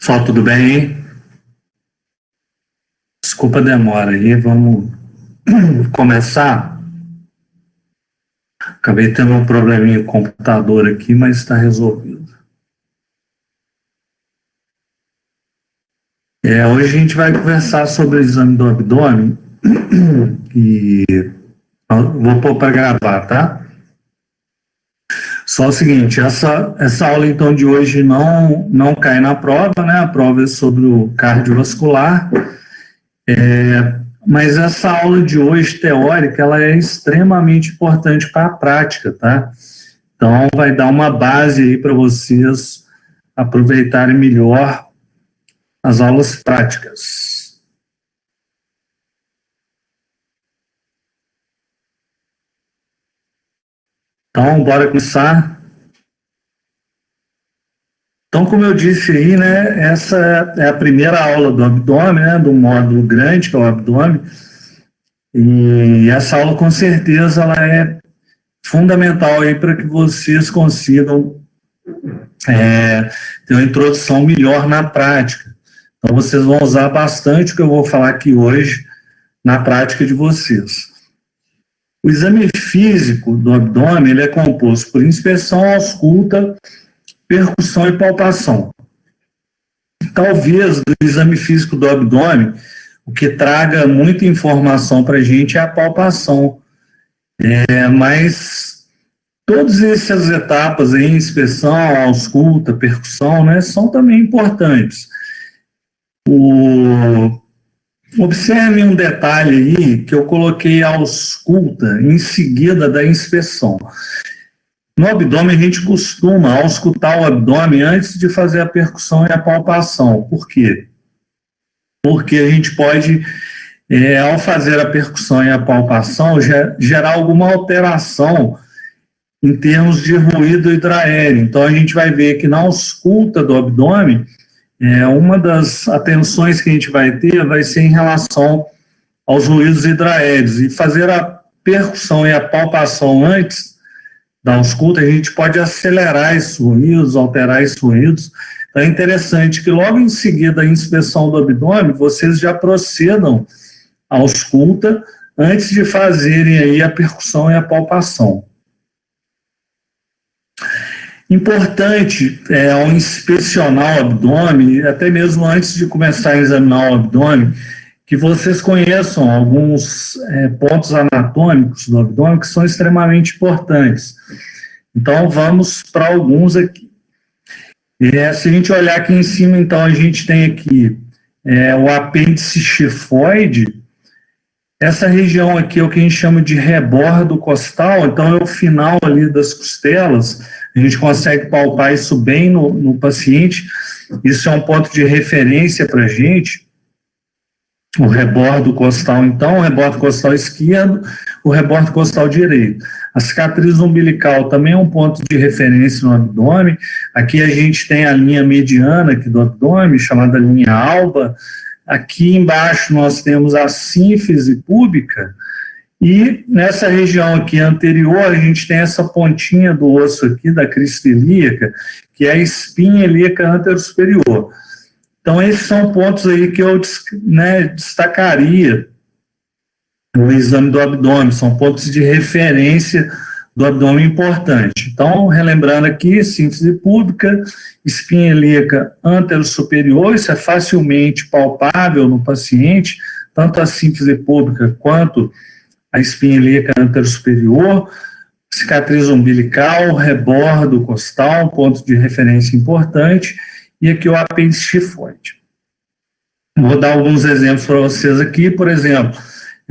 Pessoal, tudo bem? Desculpa a demora aí, vamos começar. Acabei tendo um probleminha com o computador aqui, mas está resolvido. Hoje a gente vai conversar sobre o exame do abdômen e vou pôr para gravar, tá? Só o seguinte, essa aula então de hoje não cai na prova, né? A prova é sobre o cardiovascular. Mas essa aula de hoje, teórica, ela é extremamente importante para a prática, tá? Então, vai dar uma base aí para vocês aproveitarem melhor as aulas práticas. Então, bora começar. Então, como eu disse aí, né, essa é a primeira aula do abdômen, né, do módulo grande, que é o abdômen, e essa aula, com certeza, ela é fundamental aí para que vocês consigam ter uma introdução melhor na prática. Então, vocês vão usar bastante o que eu vou falar aqui hoje na prática de vocês. O exame físico do abdômen ele é composto por inspeção, ausculta, percussão e palpação. Talvez do exame físico do abdômen, o que traga muita informação para a gente é a palpação. Mas todas essas etapas aí, inspeção, ausculta, percussão, né, são também importantes. Observe um detalhe aí que eu coloquei a ausculta em seguida da inspeção. No abdômen, a gente costuma auscultar o abdômen antes de fazer a percussão e a palpação. Por quê? Porque a gente pode, ao fazer a percussão e a palpação, gerar alguma alteração em termos de ruído hidraéreo. Então, a gente vai ver que na ausculta do abdômen, uma das atenções que a gente vai ter vai ser em relação aos ruídos hidraéreos. E fazer a percussão e a palpação antes da ausculta, a gente pode acelerar esses ruídos, alterar esses ruídos. Então é interessante que logo em seguida da inspeção do abdômen, vocês já procedam à ausculta antes de fazerem aí a percussão e a palpação. Importante, ao inspecionar o abdômen, até mesmo antes de começar a examinar o abdômen, que vocês conheçam alguns pontos anatômicos do abdômen que são extremamente importantes. Então, vamos para alguns aqui. Se a gente olhar aqui em cima, então, a gente tem aqui o apêndice xifoide. Essa região aqui é o que a gente chama de rebordo costal, então é o final ali das costelas. A gente consegue palpar isso bem no paciente. Isso é um ponto de referência para a gente. O rebordo costal, então, o rebordo costal esquerdo, o rebordo costal direito. A cicatriz umbilical também é um ponto de referência no abdômen. Aqui a gente tem a linha mediana aqui do abdômen, chamada linha alba. Aqui embaixo nós temos a sínfise púbica. E nessa região aqui anterior, a gente tem essa pontinha do osso aqui, da crista ilíaca, que é a espinha ilíaca anterosuperior. Então, esses são pontos aí que eu destacaria no exame do abdômen, são pontos de referência do abdômen importante. Então, relembrando aqui, sínfise púbica, espinha ilíaca anterosuperior, isso é facilmente palpável no paciente, tanto a sínfise púbica quanto a espinha ilíaca anterosuperior, cicatriz umbilical, rebordo costal, ponto de referência importante, e aqui o apêndice xifoide. Vou dar alguns exemplos para vocês aqui, por exemplo,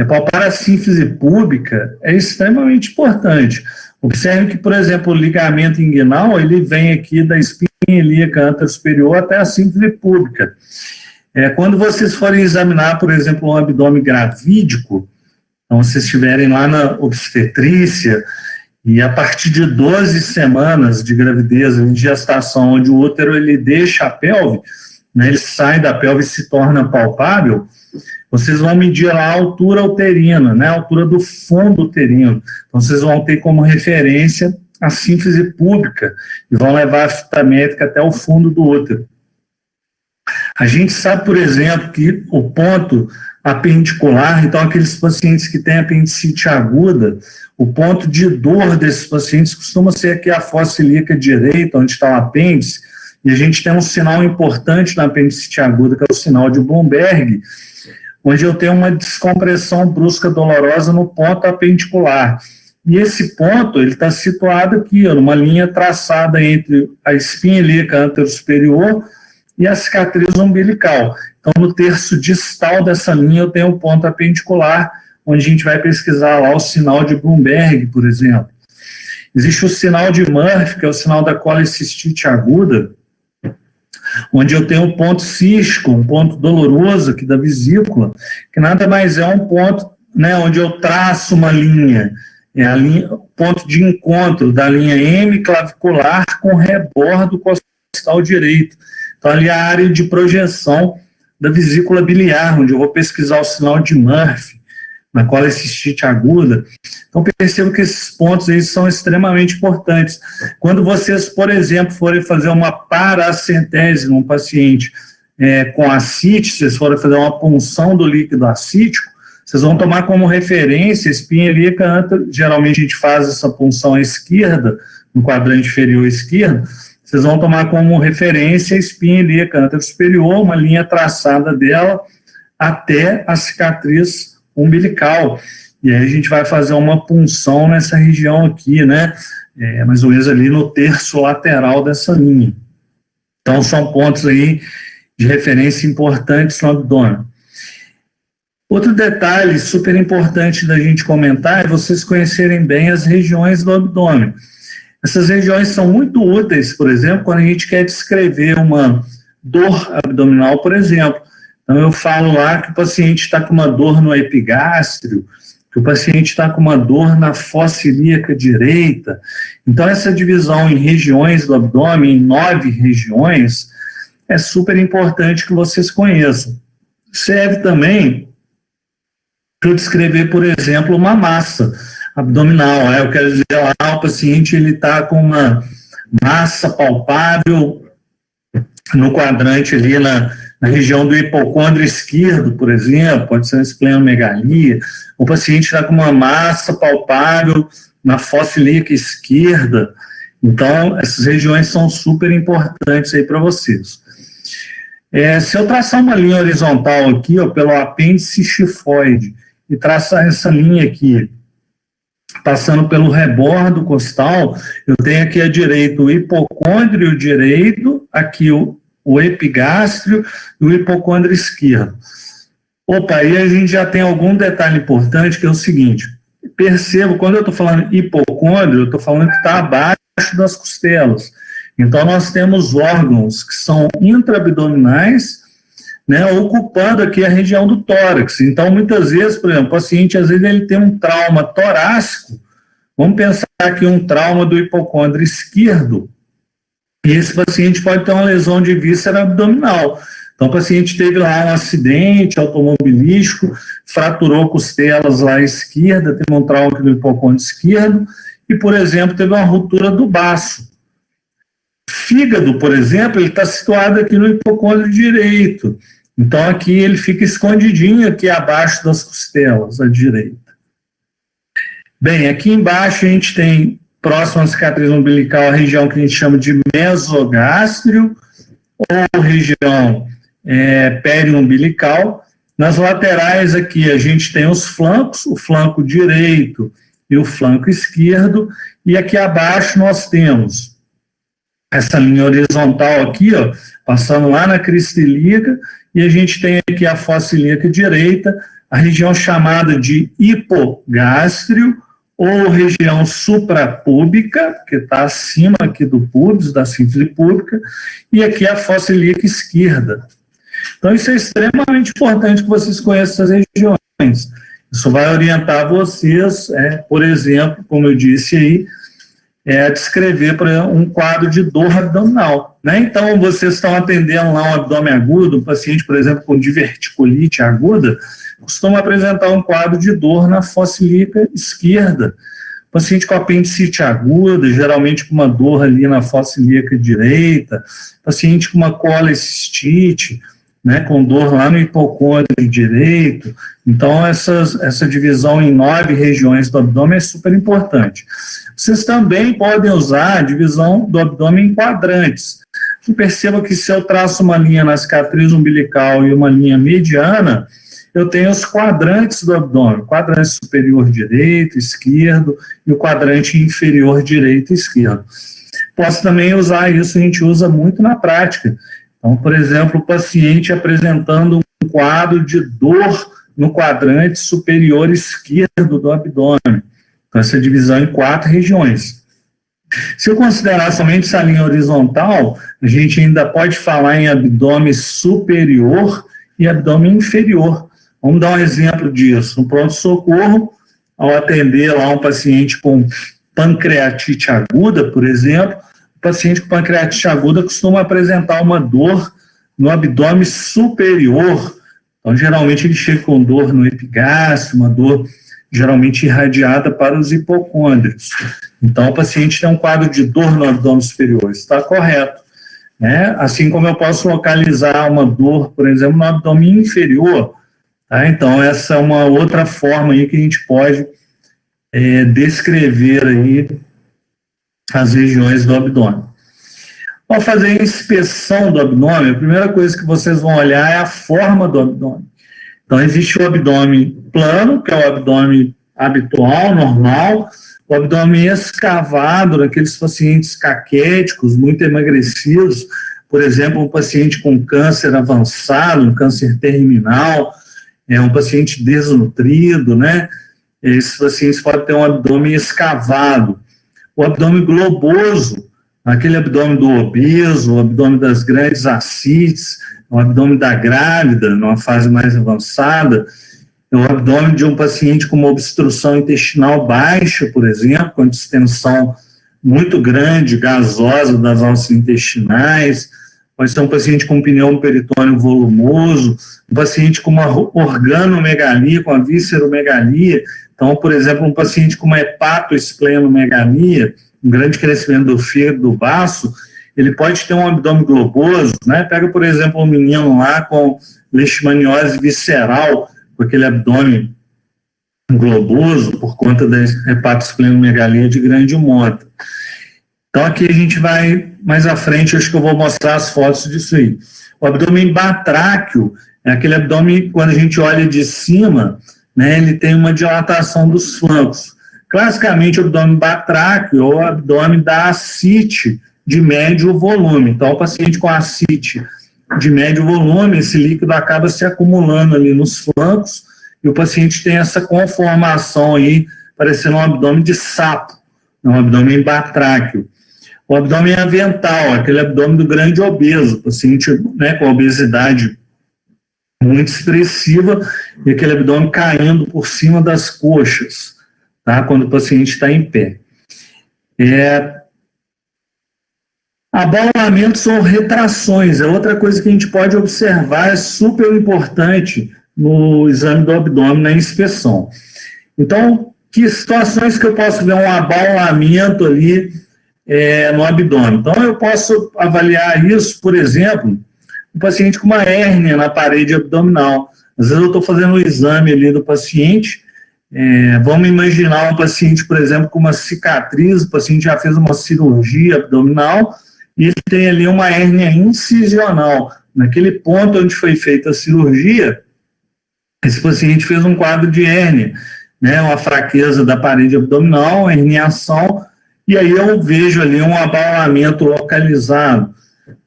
palpar a sínfise púbica é extremamente importante. Observe que, por exemplo, o ligamento inguinal, ele vem aqui da espinha ilíaca anterosuperior até a sínfise púbica. Quando vocês forem examinar, por exemplo, um abdômen gravídico, então, se estiverem lá na obstetrícia, e a partir de 12 semanas de gravidez, de gestação, onde o útero ele deixa a pelve, né, ele sai da pelve e se torna palpável, vocês vão medir lá a altura uterina, né, a altura do fundo uterino. Então, vocês vão ter como referência a sínfise púbica e vão levar a fita métrica até o fundo do útero. A gente sabe, por exemplo, que o ponto apendicular, então aqueles pacientes que têm apendicite aguda, o ponto de dor desses pacientes costuma ser aqui a fossa ilíaca direita, onde está o apêndice, e a gente tem um sinal importante na apendicite aguda, que é o sinal de Blumberg, onde eu tenho uma descompressão brusca dolorosa no ponto apendicular. E esse ponto, ele está situado aqui, ó, numa linha traçada entre a espinha ilíaca anterosuperior e a cicatriz umbilical. Então, no terço distal dessa linha, eu tenho o ponto apendicular, onde a gente vai pesquisar lá o sinal de Blumberg, por exemplo. Existe o sinal de Murphy, que é o sinal da colecistite aguda, onde eu tenho um ponto cístico, um ponto doloroso aqui da vesícula, que nada mais é um ponto, né, onde eu traço uma linha, é a linha, o ponto de encontro da linha M clavicular com rebordo costal direito. Então, ali é a área de projeção da vesícula biliar, onde eu vou pesquisar o sinal de Murphy, na colecistite aguda. Então, percebo que esses pontos aí são extremamente importantes. Quando vocês, por exemplo, forem fazer uma paracentese num paciente com ascite, vocês forem fazer uma punção do líquido acítico, vocês vão tomar como referência a espinha ilíaca, geralmente a gente faz essa punção à esquerda, no quadrante inferior esquerdo, vocês vão tomar como referência a espinha ilíaca anterosuperior, uma linha traçada dela até a cicatriz umbilical. E aí a gente vai fazer uma punção nessa região aqui, né? Mais ou menos ali no terço lateral dessa linha. Então são pontos aí de referência importantes no abdômen. Outro detalhe super importante da gente comentar é vocês conhecerem bem as regiões do abdômen. Essas regiões são muito úteis, por exemplo, quando a gente quer descrever uma dor abdominal, por exemplo. Então, eu falo lá que o paciente está com uma dor no epigástrio, que o paciente está com uma dor na fossa ilíaca direita. Então, essa divisão em regiões do abdômen, em 9 regiões, é super importante que vocês conheçam. Serve também para eu descrever, por exemplo, uma massa abdominal. Eu quero dizer lá, o paciente está com uma massa palpável no quadrante ali na região do hipocôndrio esquerdo, por exemplo, pode ser uma esplenomegalia. O paciente está com uma massa palpável na fossa ilíaca esquerda. Então, essas regiões são super importantes aí para vocês. Se eu traçar uma linha horizontal aqui, ó, pelo apêndice xifoide, e traçar essa linha aqui, passando pelo rebordo costal, eu tenho aqui à direita o hipocôndrio direito, aqui o epigástrio e o hipocôndrio esquerdo. Opa, aí a gente já tem algum detalhe importante, que é o seguinte: percebo, quando eu estou falando hipocôndrio, eu estou falando que está abaixo das costelas. Então, nós temos órgãos que são intraabdominais, né, ocupando aqui a região do tórax. Então, muitas vezes, por exemplo, o paciente, às vezes, ele tem um trauma torácico. Vamos pensar aqui um trauma do hipocôndrio esquerdo, e esse paciente pode ter uma lesão de víscera abdominal. Então, o paciente teve lá um acidente automobilístico, fraturou costelas lá à esquerda, teve um trauma aqui do hipocôndrio esquerdo, e, por exemplo, teve uma ruptura do baço. Fígado, por exemplo, ele está situado aqui no hipocôndrio direito. Então, aqui ele fica escondidinho aqui abaixo das costelas, à direita. Bem, aqui embaixo a gente tem, próximo à cicatriz umbilical, a região que a gente chama de mesogástrio, ou região periumbilical. Nas laterais aqui a gente tem os flancos, o flanco direito e o flanco esquerdo, e aqui abaixo nós temos essa linha horizontal aqui, ó, passando lá na crista ilíaca, e a gente tem aqui a fossa ilíaca direita, a região chamada de hipogástrio, ou região suprapúbica, que está acima aqui do púbis, da síntese púbica, e aqui a fossa ilíaca esquerda. Então, isso é extremamente importante que vocês conheçam essas regiões. Isso vai orientar vocês, por exemplo, como eu disse aí, a descrever um quadro de dor abdominal, né? Então, vocês estão atendendo lá um abdômen agudo, um paciente, por exemplo, com diverticulite aguda, costuma apresentar um quadro de dor na fossa ilíaca esquerda. O paciente com apendicite aguda, geralmente com uma dor ali na fossa ilíaca direita, paciente com uma colecistite, né, com dor lá no hipocôndrio direito. Então, essa divisão em 9 regiões do abdômen é super importante. Vocês também podem usar a divisão do abdômen em quadrantes. E perceba que se eu traço uma linha na cicatriz umbilical e uma linha mediana, eu tenho os quadrantes do abdômen, quadrante superior direito, esquerdo, e o quadrante inferior direito e esquerdo. Posso também usar isso, a gente usa muito na prática. Então, por exemplo, o paciente apresentando um quadro de dor no quadrante superior esquerdo do abdômen. Então, essa divisão em 4 regiões. Se eu considerar somente essa linha horizontal, a gente ainda pode falar em abdômen superior e abdômen inferior. Vamos dar um exemplo disso. No pronto-socorro, ao atender lá um paciente com pancreatite aguda, por exemplo, o paciente com pancreatite aguda costuma apresentar uma dor no abdômen superior. Então, geralmente, ele chega com dor no epigástrio, uma dor geralmente irradiada para os hipocôndrios. Então, o paciente tem um quadro de dor no abdômen superior, está correto. Né? Assim como eu posso localizar uma dor, por exemplo, no abdômen inferior. Tá? Então, essa é uma outra forma aí que a gente pode descrever aí as regiões do abdômen. Ao fazer a inspeção do abdômen, a primeira coisa que vocês vão olhar é a forma do abdômen. Então, existe o abdômen plano, que é o abdômen habitual, normal, o abdômen escavado, daqueles pacientes caquéticos, muito emagrecidos, por exemplo, um paciente com câncer avançado, um câncer terminal, um paciente desnutrido, né? Esses pacientes podem ter um abdômen escavado. O abdômen globoso, aquele abdômen do obeso, o abdômen das grandes ascites, o abdômen da grávida, numa fase mais avançada, o abdômen de um paciente com uma obstrução intestinal baixa, por exemplo, com distensão muito grande, gasosa das alças intestinais, pode ser um paciente com pneu peritônio volumoso, um paciente com uma organomegalia, com a visceromegalia. Então, por exemplo, um paciente com uma hepatoesplenomegalia, um grande crescimento do fígado, do baço, ele pode ter um abdômen globoso, né? Pega, por exemplo, um menino lá com leishmaniose visceral, com aquele abdômen globoso, por conta da hepatoesplenomegalia de grande monta. Então, aqui a gente vai, mais à frente, acho que eu vou mostrar as fotos disso aí. O abdômen batráqueo é aquele abdômen, quando a gente olha de cima, né, ele tem uma dilatação dos flancos. Classicamente, o abdômen batráqueo é o abdômen da ascite de médio volume. Então, o paciente com ascite de médio volume, esse líquido acaba se acumulando ali nos flancos e o paciente tem essa conformação aí, parecendo um abdômen de sapo, um abdômen batráqueo. O abdômen avental, aquele abdômen do grande obeso, paciente, né, com obesidade muito expressiva e aquele abdômen caindo por cima das coxas, tá, quando o paciente está em pé. Abaulamentos ou retrações é outra coisa que a gente pode observar, é super importante no exame do abdômen, na inspeção. Então, que situações que eu posso ver um abaulamento ali no abdômen? Então, eu posso avaliar isso, por exemplo, um paciente com uma hérnia na parede abdominal. Às vezes eu estou fazendo um exame ali do paciente, vamos imaginar um paciente, por exemplo, com uma cicatriz, o paciente já fez uma cirurgia abdominal, e ele tem ali uma hérnia incisional. Naquele ponto onde foi feita a cirurgia, esse paciente fez um quadro de hérnia, né, uma fraqueza da parede abdominal, herniação, e aí eu vejo ali um abaulamento localizado.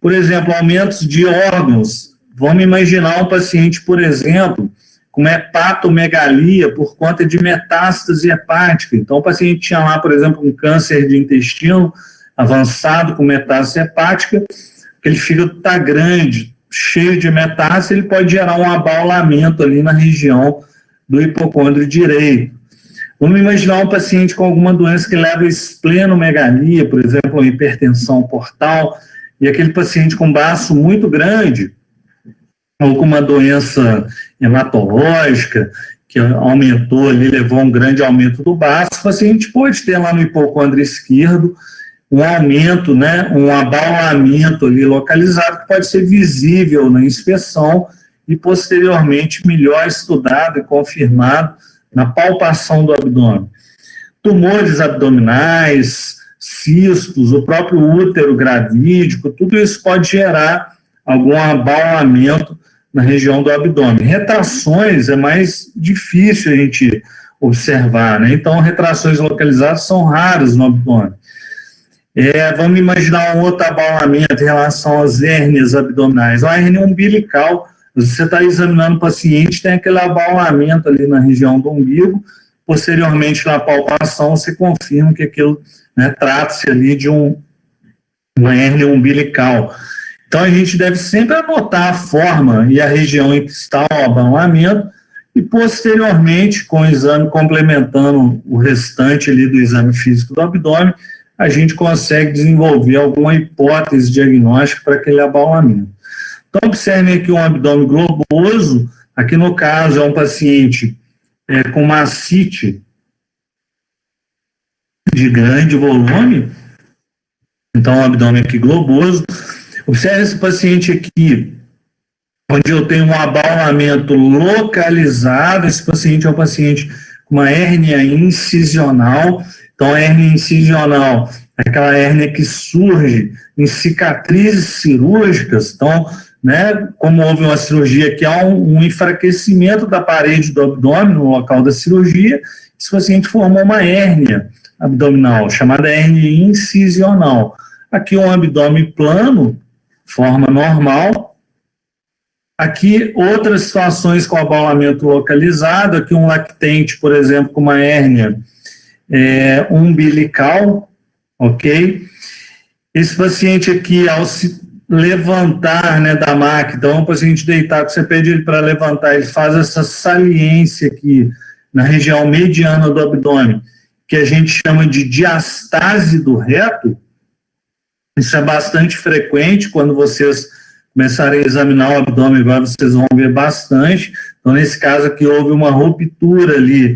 Por exemplo, aumentos de órgãos. Vamos imaginar um paciente, por exemplo, com hepatomegalia por conta de metástase hepática. Então, o paciente tinha lá, por exemplo, um câncer de intestino avançado com metástase hepática, aquele fígado está grande, cheio de metástase, ele pode gerar um abaulamento ali na região do hipocôndrio direito. Vamos imaginar um paciente com alguma doença que leva a esplenomegalia, por exemplo, a hipertensão portal, e aquele paciente com baço muito grande, ou com uma doença hematológica, que aumentou ali, levou a um grande aumento do baço, o paciente pode ter lá no hipocôndrio esquerdo um aumento, né, um abaulamento ali localizado, que pode ser visível na inspeção e posteriormente melhor estudado e confirmado na palpação do abdômen. Tumores abdominais, cistos, o próprio útero gravídico, tudo isso pode gerar algum abaulamento na região do abdômen. Retrações é mais difícil a gente observar, né? Então, retrações localizadas são raras no abdômen. Vamos imaginar um outro abaulamento em relação às hérnias abdominais. A hérnia umbilical, você está examinando o paciente, tem aquele abaulamento ali na região do umbigo, posteriormente na palpação você confirma que aquilo, né, trata-se ali de uma hérnia umbilical. Então a gente deve sempre anotar a forma e a região em que está o abaulamento e posteriormente, com o exame complementando o restante ali do exame físico do abdômen, a gente consegue desenvolver alguma hipótese diagnóstica para aquele abaulamento. Então, observem aqui um abdômen globoso, aqui no caso é um paciente com uma ascite de grande volume, então um abdômen aqui globoso. Observe esse paciente aqui, onde eu tenho um abaulamento localizado, esse paciente é um paciente com uma hérnia incisional. Então, a hérnia incisional é aquela hérnia que surge em cicatrizes cirúrgicas. Então, né, como houve uma cirurgia que há um enfraquecimento da parede do abdômen no local da cirurgia, esse paciente formou uma hérnia abdominal, chamada hérnia incisional. Aqui um abdômen plano, forma normal. Aqui outras situações com abaulamento localizado, aqui um lactente, por exemplo, com uma hérnia umbilical, ok? Esse paciente aqui, ao se levantar, né, da maca, então o paciente deitado, você pede ele para levantar, ele faz essa saliência aqui na região mediana do abdômen, que a gente chama de diastase do reto. Isso é bastante frequente quando vocês começarem a examinar o abdômen, agora vocês vão ver bastante. Então, nesse caso aqui, houve uma ruptura ali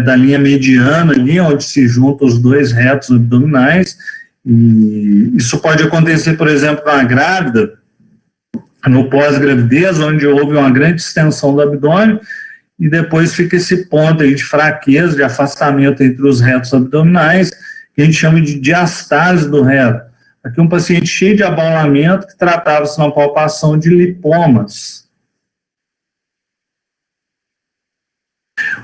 da linha mediana, ali onde se juntam os dois retos abdominais, e isso pode acontecer, por exemplo, na grávida, no pós-gravidez, onde houve uma grande extensão do abdômen, e depois fica esse ponto aí de fraqueza, de afastamento entre os retos abdominais, que a gente chama de diastase do reto. Aqui um paciente cheio de abaulamento, que tratava-se na palpação de lipomas.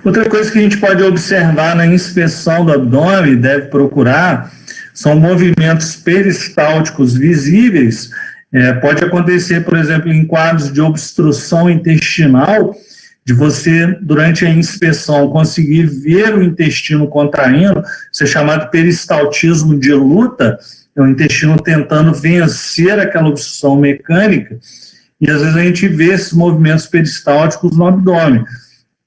Outra coisa que a gente pode observar na inspeção do abdômen, deve procurar, são movimentos peristálticos visíveis. Pode acontecer, por exemplo, em quadros de obstrução intestinal, de você, durante a inspeção, conseguir ver o intestino contraindo, isso é chamado peristaltismo de luta, é o intestino tentando vencer aquela obstrução mecânica, e às vezes a gente vê esses movimentos peristálticos no abdômen.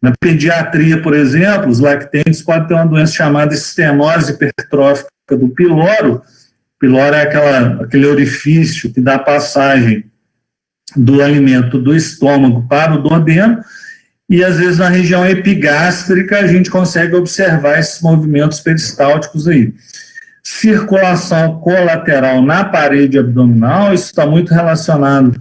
Na pediatria, por exemplo, os lactentes podem ter uma doença chamada estenose hipertrófica do piloro. O piloro é aquele orifício que dá passagem do alimento do estômago para o duodeno, e às vezes na região epigástrica a gente consegue observar esses movimentos peristálticos aí. Circulação colateral na parede abdominal, isso está muito relacionado,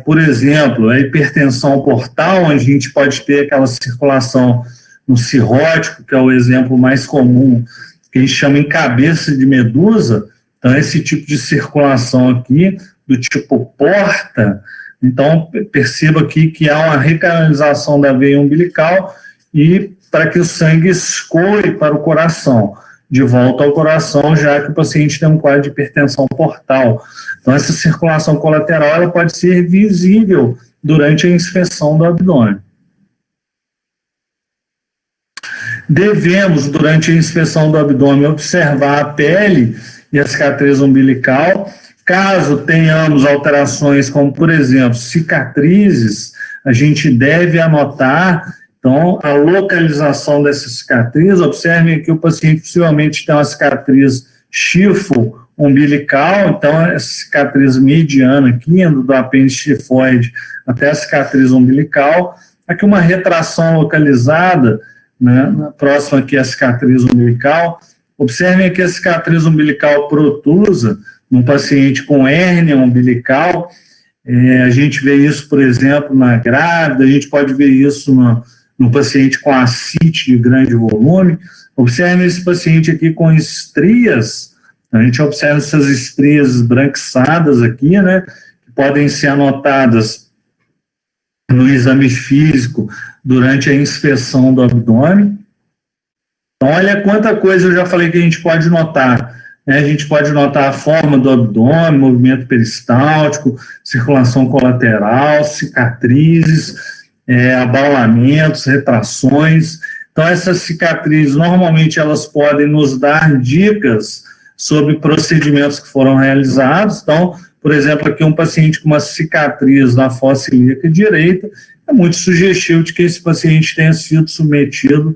por exemplo, a hipertensão portal, onde a gente pode ter aquela circulação no cirrótico, que é o exemplo mais comum, que a gente chama em cabeça de medusa. Então, esse tipo de circulação aqui, do tipo porta, então perceba aqui que há uma recanalização da veia umbilical e para que o sangue escoe para o coração, de volta ao coração, já que o paciente tem um quadro de hipertensão portal. Então, essa circulação colateral ela pode ser visível durante a inspeção do abdômen. Devemos, durante a inspeção do abdômen, observar a pele e a cicatriz umbilical. Caso tenhamos alterações, como, por exemplo, cicatrizes, a gente deve anotar, então, a localização dessa cicatriz. Observem que o paciente possivelmente tem uma cicatriz chifo umbilical, então a cicatriz mediana aqui, indo do apêndice tifoide até a cicatriz umbilical. Aqui uma retração localizada, né, próxima aqui à cicatriz umbilical. Observem aqui a cicatriz umbilical protusa, num paciente com hérnia umbilical. A gente vê isso, por exemplo, na grávida, a gente pode ver isso no paciente com ascite de grande volume. Observem esse paciente aqui com estrias, a gente observa essas estrias esbranquiçadas aqui, né, que podem ser anotadas no exame físico durante a inspeção do abdômen. Então, olha quanta coisa eu já falei que a gente pode notar. A gente pode notar a forma do abdômen, movimento peristáltico, circulação colateral, cicatrizes, abaulamentos, retrações. Então, essas cicatrizes, normalmente, elas podem nos dar dicas sobre procedimentos que foram realizados. Então, por exemplo, aqui um paciente com uma cicatriz na fossa ilíaca direita, é muito sugestivo de que esse paciente tenha sido submetido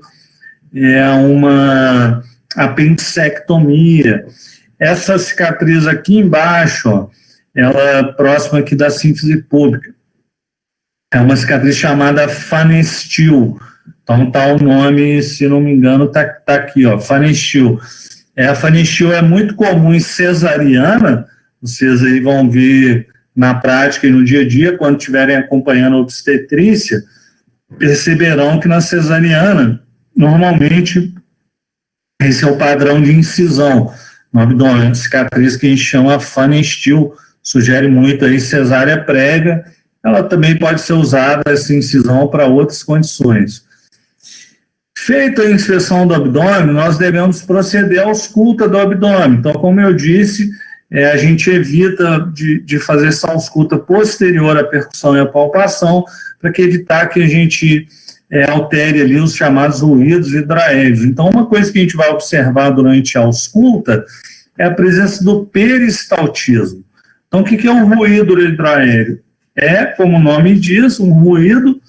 a uma apendicectomia. Essa cicatriz aqui embaixo, ó, ela é próxima aqui da sínfise pública. É uma cicatriz chamada Phanestil. Então tá o nome, se não me engano, tá aqui, ó, Phanestil. A Phanestil é muito comum em cesariana, vocês aí vão ver na prática e no dia a dia, quando estiverem acompanhando a obstetrícia, perceberão que na cesariana, normalmente, esse é o padrão de incisão no abdômen, cicatriz que a gente chama Phanestil, sugere muito aí cesárea prévia. Ela também pode ser usada, essa incisão, para outras condições. Feita a inspeção do abdômen, nós devemos proceder à ausculta do abdômen. Então, como eu disse, a gente evita de fazer essa ausculta posterior à percussão e à palpação, para evitar que a gente altere ali os chamados ruídos hidraéreos. Então, uma coisa que a gente vai observar durante a ausculta é a presença do peristaltismo. Então, o que é um ruído hidraéreo? É, como o nome diz, um ruído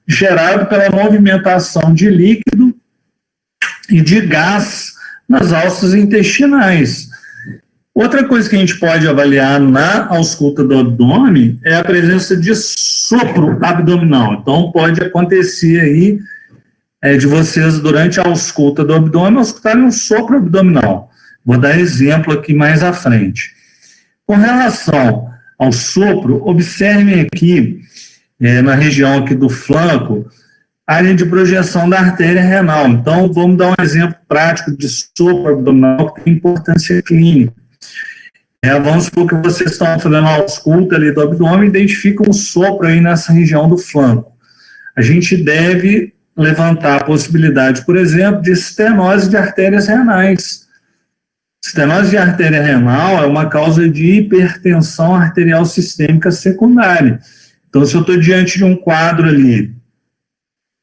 gerado pela movimentação de líquido e de gás nas alças intestinais. Outra coisa que a gente pode avaliar na ausculta do abdômen é a presença de sopro abdominal. Então, pode acontecer aí de vocês, durante a ausculta do abdômen, auscultarem um sopro abdominal. Vou dar exemplo aqui mais à frente. Com relação ao sopro, observem aqui, na região aqui do flanco, área de projeção da artéria renal. Então, vamos dar um exemplo prático de sopro abdominal que tem importância clínica. Vamos supor que vocês estão fazendo uma ausculta ali do abdômen e identificam um sopro aí nessa região do flanco. A gente deve levantar a possibilidade, por exemplo, de estenose de artérias renais. Estenose de artéria renal é uma causa de hipertensão arterial sistêmica secundária. Então, se eu estou diante de um quadro ali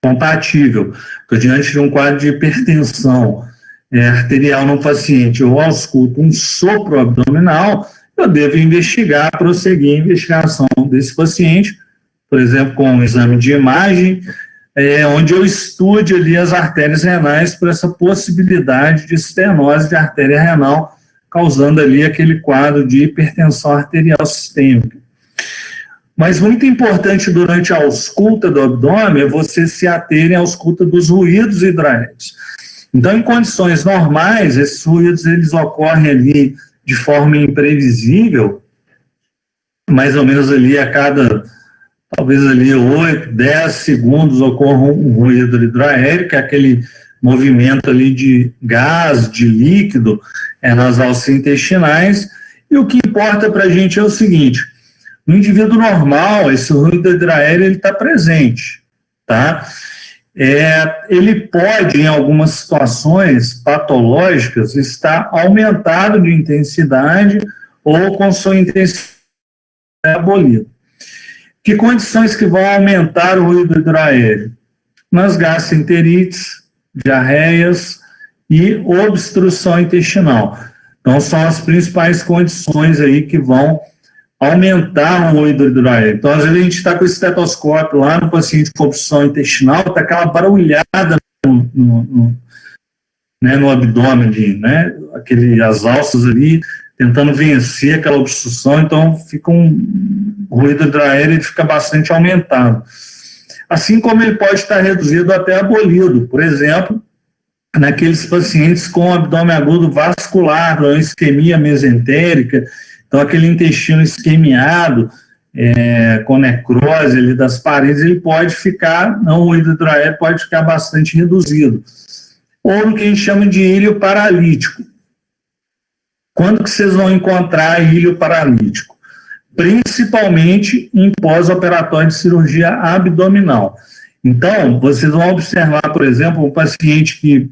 compatível, estou diante de um quadro de hipertensão arterial no paciente, eu ausculto um sopro abdominal, eu devo investigar, prosseguir a investigação desse paciente, por exemplo, com um exame de imagem, onde eu estude ali as artérias renais por essa possibilidade de estenose de artéria renal, causando ali aquele quadro de hipertensão arterial sistêmica. Mas muito importante durante a ausculta do abdômen é você se aterem à ausculta dos ruídos hidraéreos. Então, em condições normais, esses ruídos eles ocorrem ali de forma imprevisível, mais ou menos ali a cada, talvez ali 8, 10 segundos ocorra um ruído hidraéreo, que é aquele movimento ali de gás, de líquido nas alças intestinais. E o que importa para a gente é o seguinte: no indivíduo normal, esse ruído hidraéreo está presente, tá? Ele pode, em algumas situações patológicas, estar aumentado de intensidade ou com sua intensidade abolida. Que condições que vão aumentar o ruído hidraéreo? Nas gastroenterites, diarreias e obstrução intestinal. Então, são as principais condições aí que vão aumentar o ruído hidraéreo. Então, às vezes a gente está com o estetoscópio lá no paciente com obstrução intestinal, está aquela barulhada no abdômen ali, né? As alças ali tentando vencer aquela obstrução, então fica o ruído hidroaéreo ele fica bastante aumentado. Assim como ele pode estar reduzido até abolido, por exemplo, naqueles pacientes com abdômen agudo vascular, ou isquemia mesentérica, então aquele intestino isquemiado, com necrose ali das paredes, ele pode ficar, não, o ruído hidroaéreo pode ficar bastante reduzido. Ou no que a gente chama de ilho paralítico. Quando que vocês vão encontrar ilho paralítico? Principalmente em pós-operatório de cirurgia abdominal. Então, vocês vão observar, por exemplo, um paciente que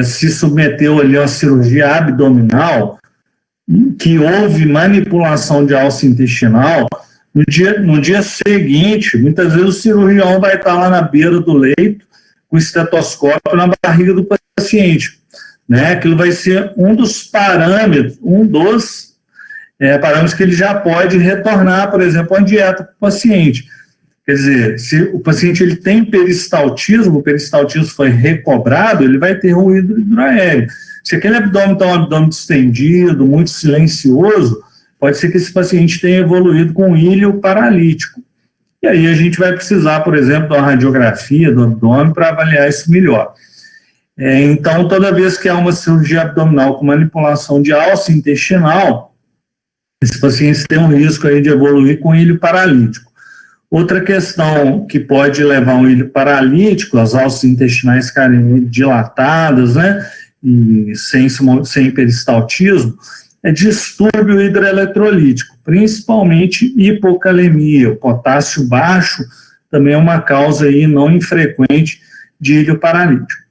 se submeteu ali a uma cirurgia abdominal, que houve manipulação de alça intestinal, no dia seguinte, muitas vezes o cirurgião vai estar lá na beira do leito, com o estetoscópio na barriga do paciente. Né? Aquilo vai ser um dos parâmetros, parâmetros que ele já pode retornar, por exemplo, a dieta para o paciente. Quer dizer, se o paciente ele tem peristaltismo, o peristaltismo foi recobrado, ele vai ter ruído hidroaéreo. Se aquele abdômen está um abdômen distendido, muito silencioso, pode ser que esse paciente tenha evoluído com ilho paralítico. E aí a gente vai precisar, por exemplo, de uma radiografia do abdômen para avaliar isso melhor. Então, toda vez que há uma cirurgia abdominal com manipulação de alça intestinal, esses pacientes têm um risco aí de evoluir com ilho paralítico. Outra questão que pode levar a um ilho paralítico, as alças intestinais ficarem dilatadas, né, e sem peristaltismo, é distúrbio hidroeletrolítico, principalmente hipocalemia. O potássio baixo também é uma causa aí não infrequente de ilho paralítico.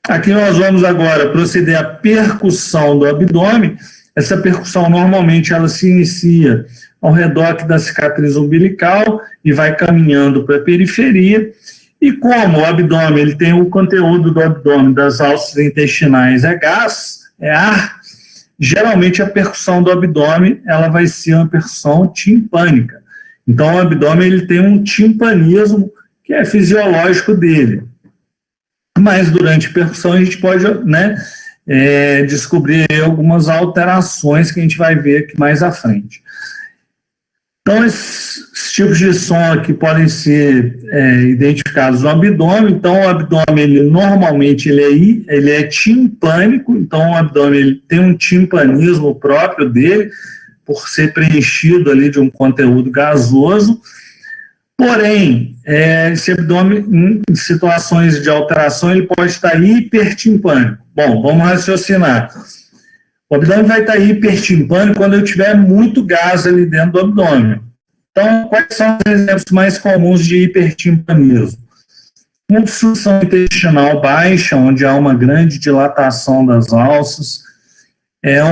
Aqui nós vamos agora proceder à percussão do abdômen. Essa percussão normalmente ela se inicia ao redor aqui da cicatriz umbilical e vai caminhando para a periferia. E como o abdômen ele tem o conteúdo do abdômen das alças intestinais é gás, é ar, geralmente a percussão do abdômen ela vai ser uma percussão timpânica. Então o abdômen ele tem um timpanismo que é fisiológico dele. Mas durante a percussão a gente pode, né, descobrir algumas alterações que a gente vai ver aqui mais à frente. Então, esses tipos de som aqui podem ser identificados no abdômen. Então, o abdômen, ele, normalmente, ele é timpânico. Então, o abdômen ele tem um timpanismo próprio dele, por ser preenchido ali de um conteúdo gasoso. Porém, esse abdômen, em situações de alteração, ele pode estar hipertimpânico. Bom, vamos raciocinar. O abdômen vai estar hipertimpânico quando eu tiver muito gás ali dentro do abdômen. Então, quais são os exemplos mais comuns de hipertimpanismo? Uma obstrução intestinal baixa, onde há uma grande dilatação das alças.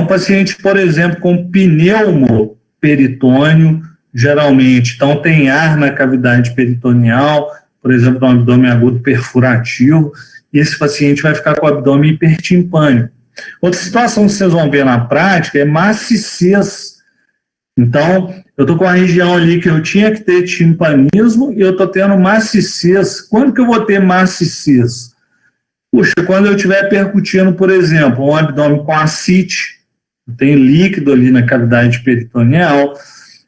Um paciente, por exemplo, com pneumoperitônio, geralmente. Então, tem ar na cavidade peritoneal, por exemplo, no abdômen agudo perfurativo, e esse paciente vai ficar com o abdômen hipertimpânico. Outra situação que vocês vão ver na prática é maciez. Então, eu estou com a região ali que eu tinha que ter timpanismo e eu estou tendo maciez. Quando que eu vou ter maciez? Puxa, quando eu estiver percutindo, por exemplo, um abdômen com ascite, tem líquido ali na cavidade peritoneal.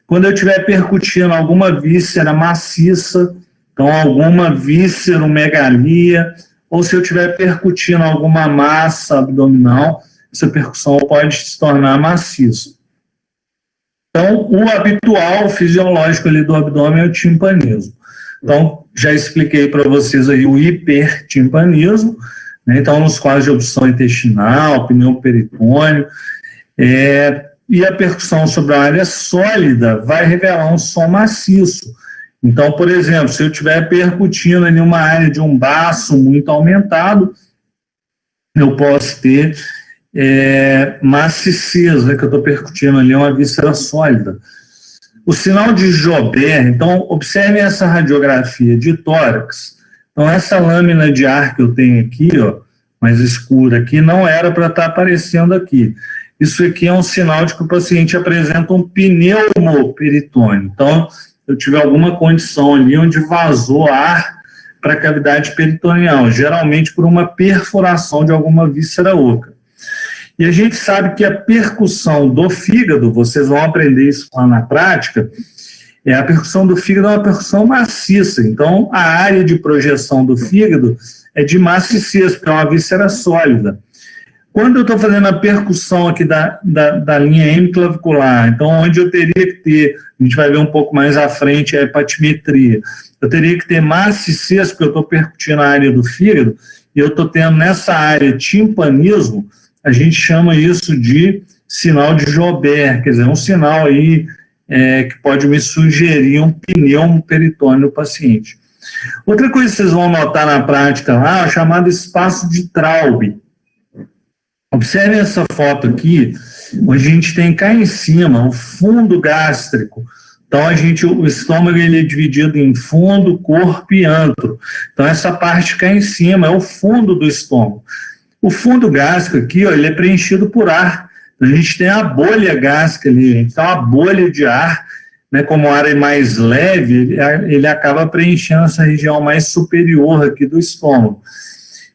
Quando eu estiver percutindo alguma víscera maciça, então alguma vísceromegalia, ou se eu estiver percutindo alguma massa abdominal, essa percussão pode se tornar maciça. Então, o habitual fisiológico ali do abdômen é o timpanismo. Então, já expliquei para vocês aí o hipertimpanismo, né? Então, nos quadros de obstrução intestinal, pneumoperitônio, e a percussão sobre a área sólida vai revelar um som maciço. Então, por exemplo, se eu estiver percutindo em uma área de um baço muito aumentado, eu posso ter maciez, né, que eu estou percutindo ali uma víscera sólida. O sinal de Joubert, então, observem essa radiografia de tórax. Então, essa lâmina de ar que eu tenho aqui, ó, mais escura aqui, não era para estar aparecendo aqui. Isso aqui é um sinal de que o paciente apresenta um pneumoperitônio. Então, eu tive alguma condição ali onde vazou ar para a cavidade peritoneal, geralmente por uma perfuração de alguma víscera oca. E a gente sabe que a percussão do fígado, vocês vão aprender isso lá na prática, a percussão do fígado é uma percussão maciça. Então, a área de projeção do fígado é de maciez, porque é uma víscera sólida. Quando eu estou fazendo a percussão aqui da linha hemiclavicular, então onde eu teria que ter, a gente vai ver um pouco mais à frente, a hepatimetria, eu teria que ter maciez, porque eu estou percutindo a área do fígado, e eu estou tendo nessa área timpanismo, a gente chama isso de sinal de Joubert, quer dizer, um sinal aí que pode me sugerir um pneumo peritônio no paciente. Outra coisa que vocês vão notar na prática lá é o chamado espaço de Traube. Observe essa foto aqui, onde a gente tem cá em cima o fundo gástrico. Então, o estômago ele é dividido em fundo, corpo e antro. Então, essa parte cá em cima é o fundo do estômago. O fundo gástrico aqui, ó, ele é preenchido por ar. Então, a gente tem a bolha gástrica ali, a gente tem uma bolha de ar, né, como o ar é mais leve, ele acaba preenchendo essa região mais superior aqui do estômago.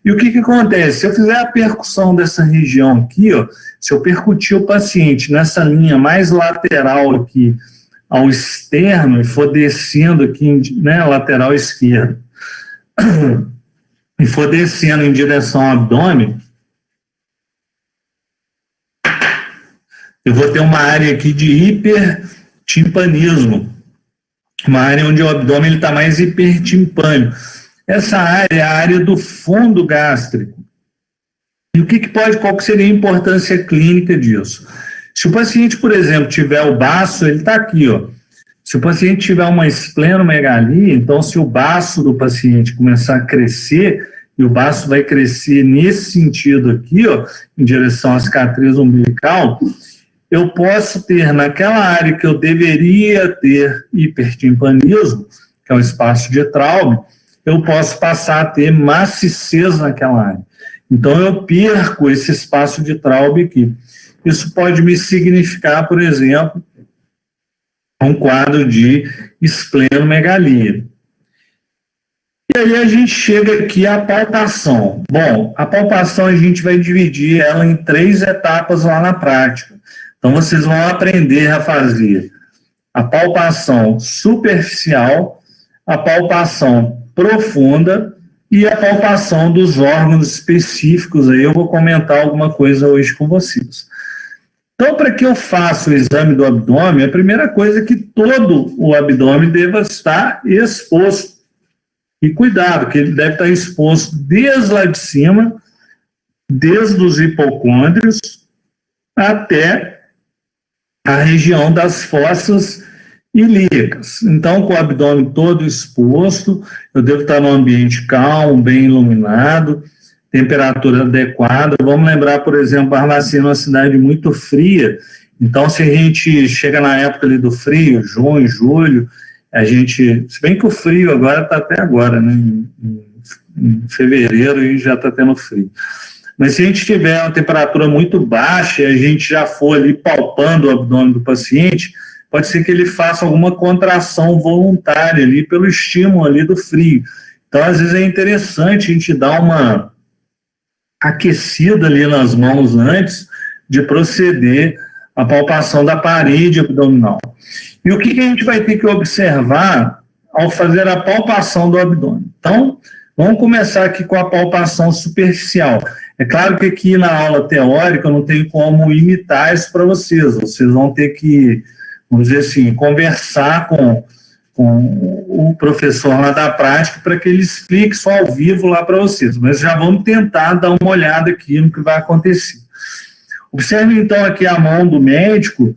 E o que acontece? Se eu fizer a percussão dessa região aqui, ó, se eu percutir o paciente nessa linha mais lateral aqui ao externo e for descendo aqui, né, lateral esquerdo, e for descendo em direção ao abdômen, eu vou ter uma área aqui de hipertimpanismo, uma área onde o abdômen está mais hipertimpânico. Essa área é a área do fundo gástrico. E qual que seria a importância clínica disso? Se o paciente, por exemplo, tiver o baço, ele está aqui, ó. Se o paciente tiver uma esplenomegalia, então se o baço do paciente começar a crescer, e o baço vai crescer nesse sentido aqui, ó, em direção à cicatriz umbilical, eu posso ter naquela área que eu deveria ter hipertimpanismo, que é o espaço de Traube, eu posso passar a ter maciez naquela área. Então, eu perco esse espaço de Traube aqui. Isso pode me significar, por exemplo, um quadro de esplenomegalia. E aí a gente chega aqui à palpação. Bom, a palpação a gente vai dividir ela em 3 etapas lá na prática. Então, vocês vão aprender a fazer a palpação superficial, a palpação profunda e a palpação dos órgãos específicos. Aí eu vou comentar alguma coisa hoje com vocês. Então, para que eu faça o exame do abdômen, a primeira coisa é que todo o abdômen deva estar exposto. E cuidado, que ele deve estar exposto desde lá de cima, desde os hipocôndrios, até a região das fossas ilíacas. Então, com o abdômen todo exposto, eu devo estar num ambiente calmo, bem iluminado, temperatura adequada. Vamos lembrar, por exemplo, Barbacena é uma cidade muito fria, então se a gente chega na época ali do frio, junho, julho, a gente, se bem que o frio agora está até agora, né, em fevereiro e já está tendo frio. Mas se a gente tiver uma temperatura muito baixa e a gente já for ali palpando o abdômen do paciente, pode ser que ele faça alguma contração voluntária ali pelo estímulo ali do frio. Então, às vezes é interessante a gente dar uma aquecida ali nas mãos antes de proceder à palpação da parede abdominal. E o que a gente vai ter que observar ao fazer a palpação do abdômen? Então, vamos começar aqui com a palpação superficial. É claro que aqui na aula teórica eu não tenho como imitar isso para vocês. Vocês vão ter que, vamos dizer assim, conversar com o professor lá da prática para que ele explique só ao vivo lá para vocês. Mas já vamos tentar dar uma olhada aqui no que vai acontecer. Observe então aqui a mão do médico,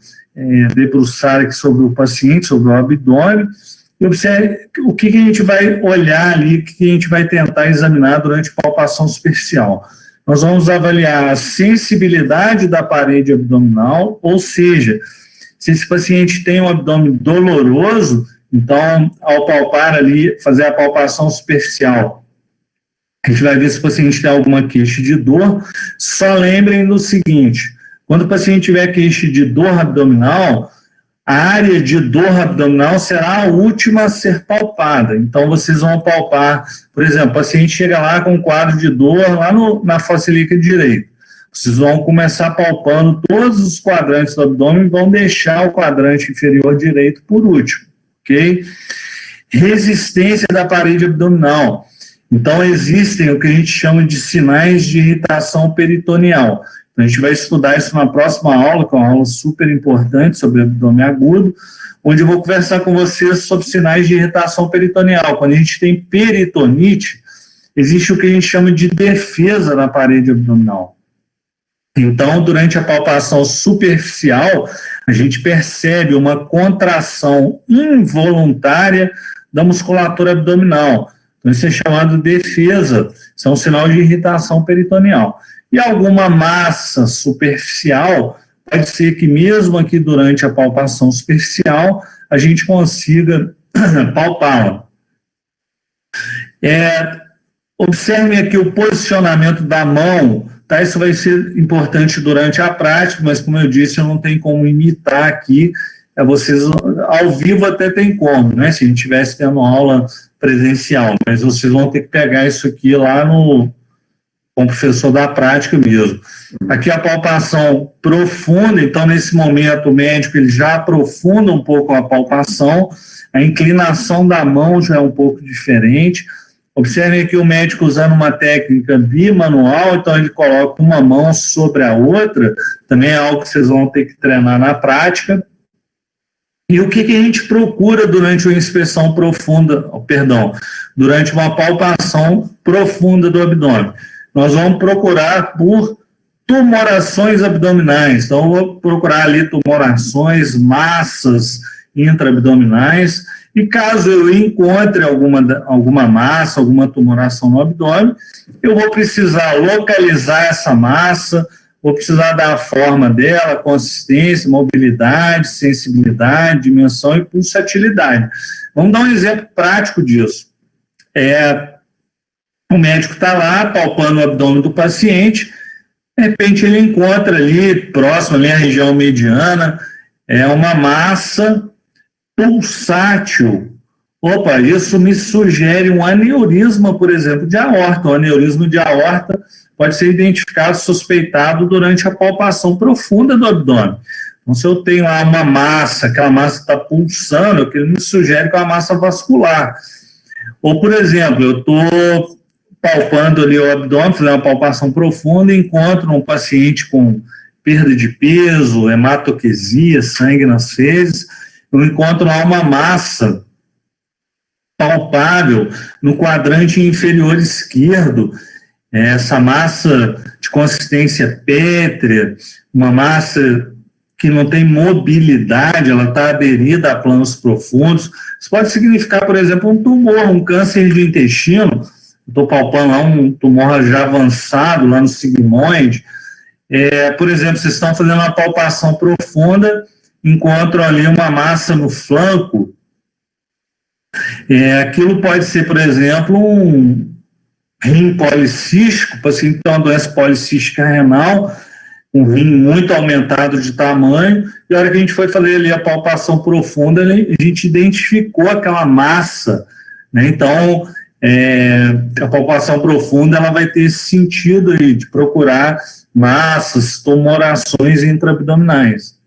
debruçar aqui sobre o paciente, sobre o abdômen, e observe o que a gente vai olhar ali, o que a gente vai tentar examinar durante a palpação superficial. Nós vamos avaliar a sensibilidade da parede abdominal, ou seja, se esse paciente tem um abdômen doloroso, então, ao palpar ali, fazer a palpação superficial, a gente vai ver se o paciente tem alguma queixa de dor. Só lembrem do seguinte, quando o paciente tiver queixa de dor abdominal, a área de dor abdominal será a última a ser palpada. Então, vocês vão palpar, por exemplo, o paciente chega lá com um quadro de dor lá na fossa ilíaca direita. Vocês vão começar palpando todos os quadrantes do abdômen e vão deixar o quadrante inferior direito por último, ok? Resistência da parede abdominal. Então, existem o que a gente chama de sinais de irritação peritoneal. Então, a gente vai estudar isso na próxima aula, que é uma aula super importante sobre abdômen agudo, onde eu vou conversar com vocês sobre sinais de irritação peritoneal. Quando a gente tem peritonite, existe o que a gente chama de defesa na parede abdominal. Então, durante a palpação superficial, a gente percebe uma contração involuntária da musculatura abdominal. Então, isso é chamado de defesa, isso é um sinal de irritação peritoneal. E alguma massa superficial, pode ser que mesmo aqui durante a palpação superficial, a gente consiga palpá-la. Observem aqui o posicionamento da mão, tá? Isso vai ser importante durante a prática, mas como eu disse, eu não tenho como imitar aqui, vocês ao vivo até tem como, né? Se a gente estivesse tendo aula presencial, mas vocês vão ter que pegar isso aqui lá com o professor da prática mesmo. Aqui a palpação profunda, então nesse momento o médico ele já aprofunda um pouco a palpação, a inclinação da mão já é um pouco diferente. Observem aqui o médico usando uma técnica bimanual, então ele coloca uma mão sobre a outra, também é algo que vocês vão ter que treinar na prática. E o que a gente procura durante uma inspeção profunda, durante uma palpação profunda do abdômen? Nós vamos procurar por tumorações abdominais, então eu vou procurar ali tumorações, massas intraabdominais, e caso eu encontre alguma massa, alguma tumoração no abdômen, eu vou precisar localizar essa massa, vou precisar dar a forma dela, consistência, mobilidade, sensibilidade, dimensão e pulsatilidade. Vamos dar um exemplo prático disso. O médico está lá palpando o abdômen do paciente, de repente ele encontra ali, próximo ali à região mediana, uma massa pulsátil. Opa, isso me sugere um aneurisma, por exemplo, de aorta. O aneurisma de aorta pode ser identificado, suspeitado durante a palpação profunda do abdômen. Então, se eu tenho lá uma massa, aquela massa está pulsando, aquilo me sugere que é uma massa vascular. Ou, por exemplo, eu estou palpando ali o abdômen, fazendo uma palpação profunda e encontro um paciente com perda de peso, hematoquesia, sangue nas fezes, eu encontro lá uma massa palpável no quadrante inferior esquerdo, essa massa de consistência pétrea, uma massa que não tem mobilidade, ela está aderida a planos profundos. Isso pode significar, por exemplo, um tumor, um câncer de intestino. Estou palpando lá um tumor já avançado, lá no sigmoide. Por exemplo, vocês estão fazendo uma palpação profunda, encontram ali uma massa no flanco. Aquilo pode ser, por exemplo, um rim policístico, o paciente tem uma doença policística renal, um rim muito aumentado de tamanho, e a hora que a gente foi fazer ali a palpação profunda, a gente identificou aquela massa, né? Então, a palpação profunda ela vai ter esse sentido aí de procurar massas, tumorações intraabdominais.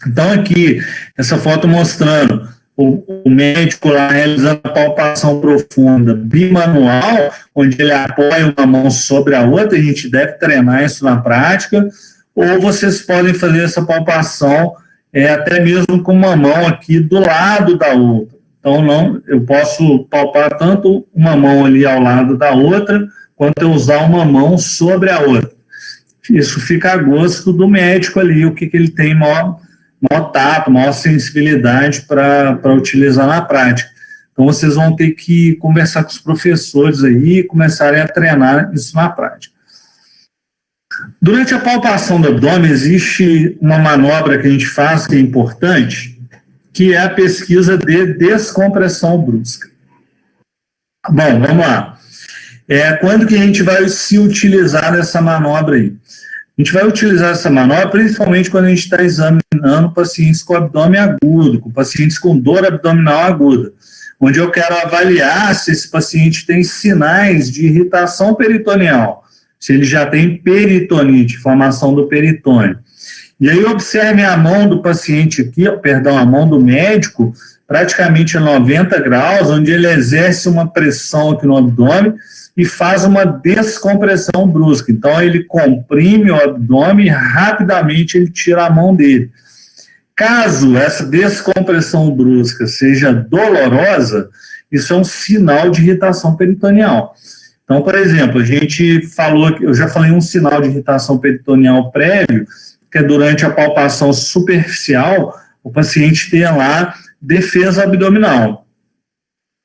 Então, aqui, essa foto mostrando o médico lá realizando a palpação profunda bimanual, onde ele apoia uma mão sobre a outra, a gente deve treinar isso na prática, ou vocês podem fazer essa palpação até mesmo com uma mão aqui do lado da outra. Então, eu posso palpar tanto uma mão ali ao lado da outra, quanto eu usar uma mão sobre a outra. Isso fica a gosto do médico ali, o que ele tem maior tato, maior sensibilidade para utilizar na prática. Então, vocês vão ter que conversar com os professores aí e começarem a treinar isso na prática. Durante a palpação do abdômen, existe uma manobra que a gente faz que é importante, que é a pesquisa de descompressão brusca. Bom, vamos lá. Quando que a gente vai se utilizar dessa manobra aí? A gente vai utilizar essa manobra principalmente quando a gente está examinando pacientes com abdômen agudo, com pacientes com dor abdominal aguda, onde eu quero avaliar se esse paciente tem sinais de irritação peritoneal, se ele já tem peritonite, inflamação do peritônio. E aí observe a mão do paciente aqui, perdão, a mão do médico, praticamente a 90 graus, onde ele exerce uma pressão aqui no abdômen e faz uma descompressão brusca. Então, ele comprime o abdômen e rapidamente ele tira a mão dele. Caso essa descompressão brusca seja dolorosa, isso é um sinal de irritação peritoneal. Então, por exemplo, a gente falou, eu já falei um sinal de irritação peritoneal prévio, que é durante a palpação superficial, o paciente tem lá defesa abdominal.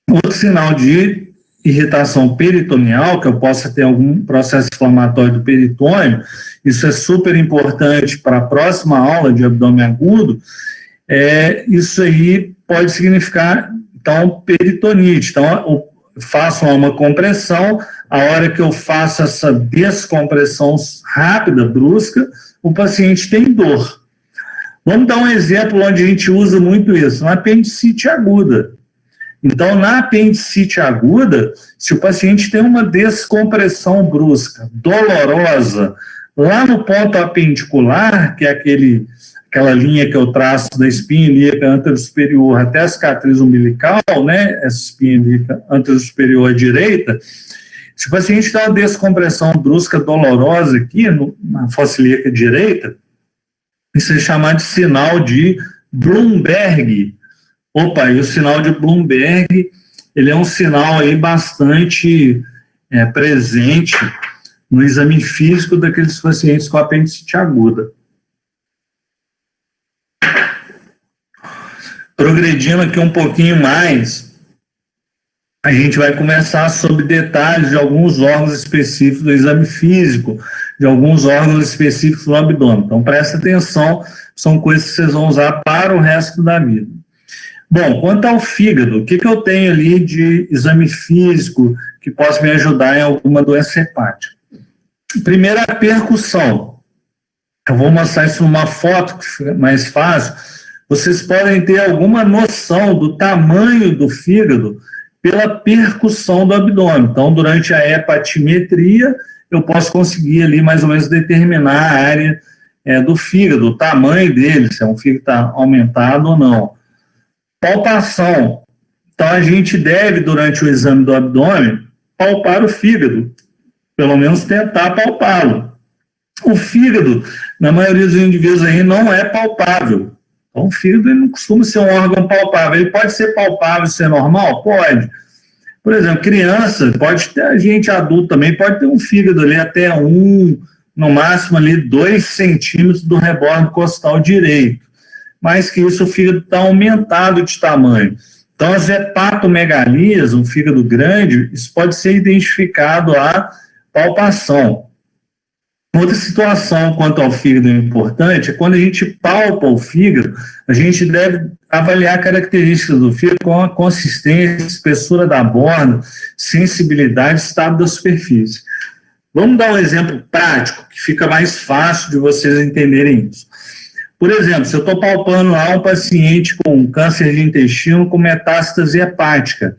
Outro sinal de irritação peritoneal, que eu possa ter algum processo inflamatório do peritônio, isso é super importante para a próxima aula de abdômen agudo, isso aí pode significar, então, peritonite. Então, eu faço uma compressão, a hora que eu faço essa descompressão rápida, brusca, o paciente tem dor. Vamos dar um exemplo onde a gente usa muito isso, na apendicite aguda. Então, na apendicite aguda, se o paciente tem uma descompressão brusca, dolorosa, lá no ponto apendicular, que é aquela linha que eu traço da espinha ilíaca anterosuperior até a cicatriz umbilical, né, essa espinha ilíaca anterosuperior à direita, se o paciente tem uma descompressão brusca dolorosa aqui na fossa ilíaca direita, isso é chamado de sinal de Bloomberg. Opa, e o sinal de Bloomberg, ele é um sinal aí bastante presente no exame físico daqueles pacientes com apendicite aguda. Progredindo aqui um pouquinho mais, a gente vai começar sobre detalhes de alguns órgãos específicos do exame físico, de alguns órgãos específicos do abdômen. Então, presta atenção, são coisas que vocês vão usar para o resto da vida. Bom, quanto ao fígado, o que eu tenho ali de exame físico que possa me ajudar em alguma doença hepática? Primeiro, a percussão. Eu vou mostrar isso numa foto, que fica mais fácil. Vocês podem ter alguma noção do tamanho do fígado pela percussão do abdômen. Então, durante a hepatimetria, eu posso conseguir ali mais ou menos determinar a área do fígado, o tamanho dele, se é um fígado que está aumentado ou não. Palpação. Então, a gente deve, durante o exame do abdômen, palpar o fígado, pelo menos tentar palpá-lo. O fígado, na maioria dos indivíduos aí, não é palpável. Então, o fígado ele não costuma ser um órgão palpável. Ele pode ser palpável e ser normal? Pode. Por exemplo, criança, pode ter, gente adulto também, pode ter um fígado ali até no máximo ali 2 centímetros do rebordo costal direito. Mais que isso, o fígado está aumentado de tamanho. Então, as hepatomegalias, um fígado grande, isso pode ser identificado à palpação. Outra situação quanto ao fígado importante é quando a gente palpa o fígado, a gente deve avaliar características do fígado com a consistência, espessura da borda, sensibilidade, estado da superfície. Vamos dar um exemplo prático, que fica mais fácil de vocês entenderem isso. Por exemplo, se eu estou palpando lá um paciente com câncer de intestino com metástase hepática,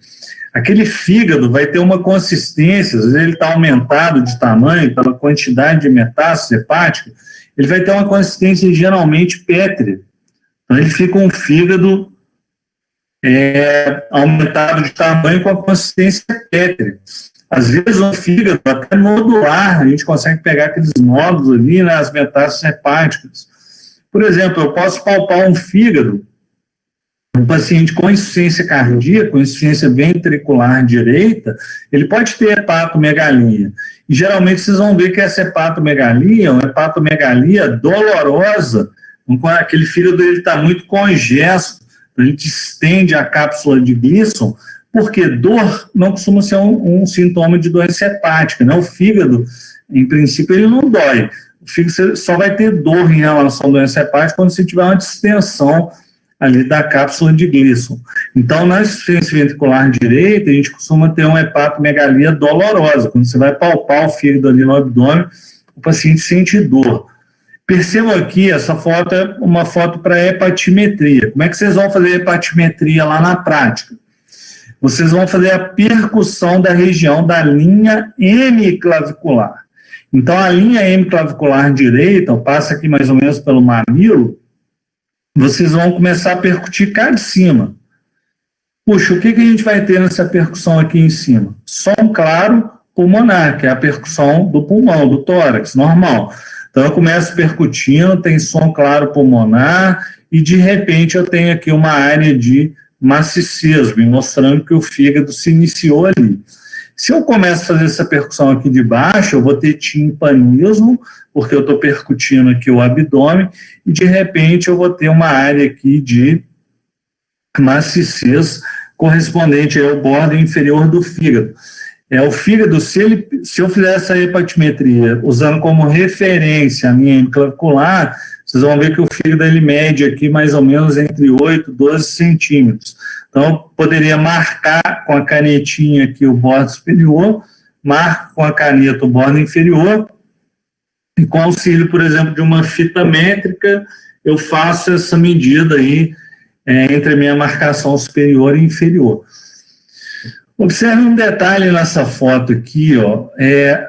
aquele fígado vai ter uma consistência, às vezes ele está aumentado de tamanho pela quantidade de metástase hepática, ele vai ter uma consistência geralmente pétrea. Então ele fica um fígado aumentado de tamanho com a consistência pétrea. Às vezes um fígado até nodular, a gente consegue pegar aqueles nódulos ali, né, as metástases hepáticas. Por exemplo, eu posso palpar um fígado, um paciente com insuficiência cardíaca, com insuficiência ventricular direita, ele pode ter hepatomegalia. E geralmente vocês vão ver que essa hepatomegalia é uma hepatomegalia dolorosa, aquele fígado está muito congesto, a gente estende a cápsula de Gleason, porque dor não costuma ser um sintoma de doença hepática, né? O fígado, em princípio, ele não dói. O fígado só vai ter dor em relação à doença hepática quando você tiver uma distensão ali da cápsula de Gleason. Então, na insuficiência ventricular direita, a gente costuma ter uma hepatomegalia dolorosa. Quando você vai palpar o fígado ali no abdômen, o paciente sente dor. Percebam aqui, essa foto é uma foto para hepatimetria. Como é que vocês vão fazer hepatimetria lá na prática? Vocês vão fazer a percussão da região da linha hemiclavicular. Então, a linha hemiclavicular direita, passa aqui mais ou menos pelo mamilo, vocês vão começar a percutir cá de cima. Puxa, o que a gente vai ter nessa percussão aqui em cima? Som claro pulmonar, que é a percussão do pulmão, do tórax, normal. Então, eu começo percutindo, tem som claro pulmonar, e de repente eu tenho aqui uma área de macicismo, mostrando que o fígado se iniciou ali. Se eu começo a fazer essa percussão aqui de baixo, eu vou ter timpanismo, porque eu estou percutindo aqui o abdômen, e de repente eu vou ter uma área aqui de maciez correspondente ao bordo inferior do fígado. O fígado, se eu fizer essa hepatimetria usando como referência a minha hemiclavicular, vocês vão ver que o fígado ele mede aqui mais ou menos entre 8 e 12 centímetros. Então, eu poderia marcar com a canetinha aqui o bordo superior, marco com a caneta o bordo inferior, e com auxílio, por exemplo, de uma fita métrica, eu faço essa medida aí entre a minha marcação superior e inferior. Observe um detalhe nessa foto aqui, ó,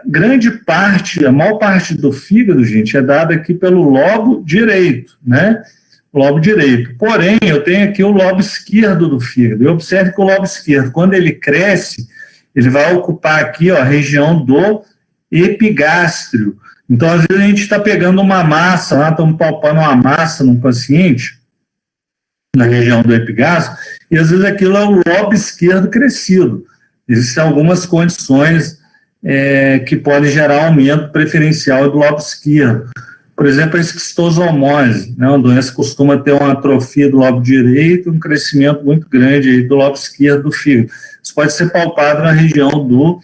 grande parte, a maior parte do fígado, gente, é dada aqui pelo lobo direito, né? Lobo direito. Porém, eu tenho aqui o lobo esquerdo do fígado. E observe que o lobo esquerdo, quando ele cresce, ele vai ocupar aqui, ó, a região do epigástrio. Então, às vezes a gente está pegando uma massa, lá estamos palpando uma massa num paciente, na região do epigástrio, e às vezes aquilo é o lobo esquerdo crescido. Existem algumas condições que podem gerar aumento preferencial do lobo esquerdo. Por exemplo, a esquistosomose, né, uma doença que costuma ter uma atrofia do lobo direito e um crescimento muito grande aí do lobo esquerdo do fígado. Isso pode ser palpado na região do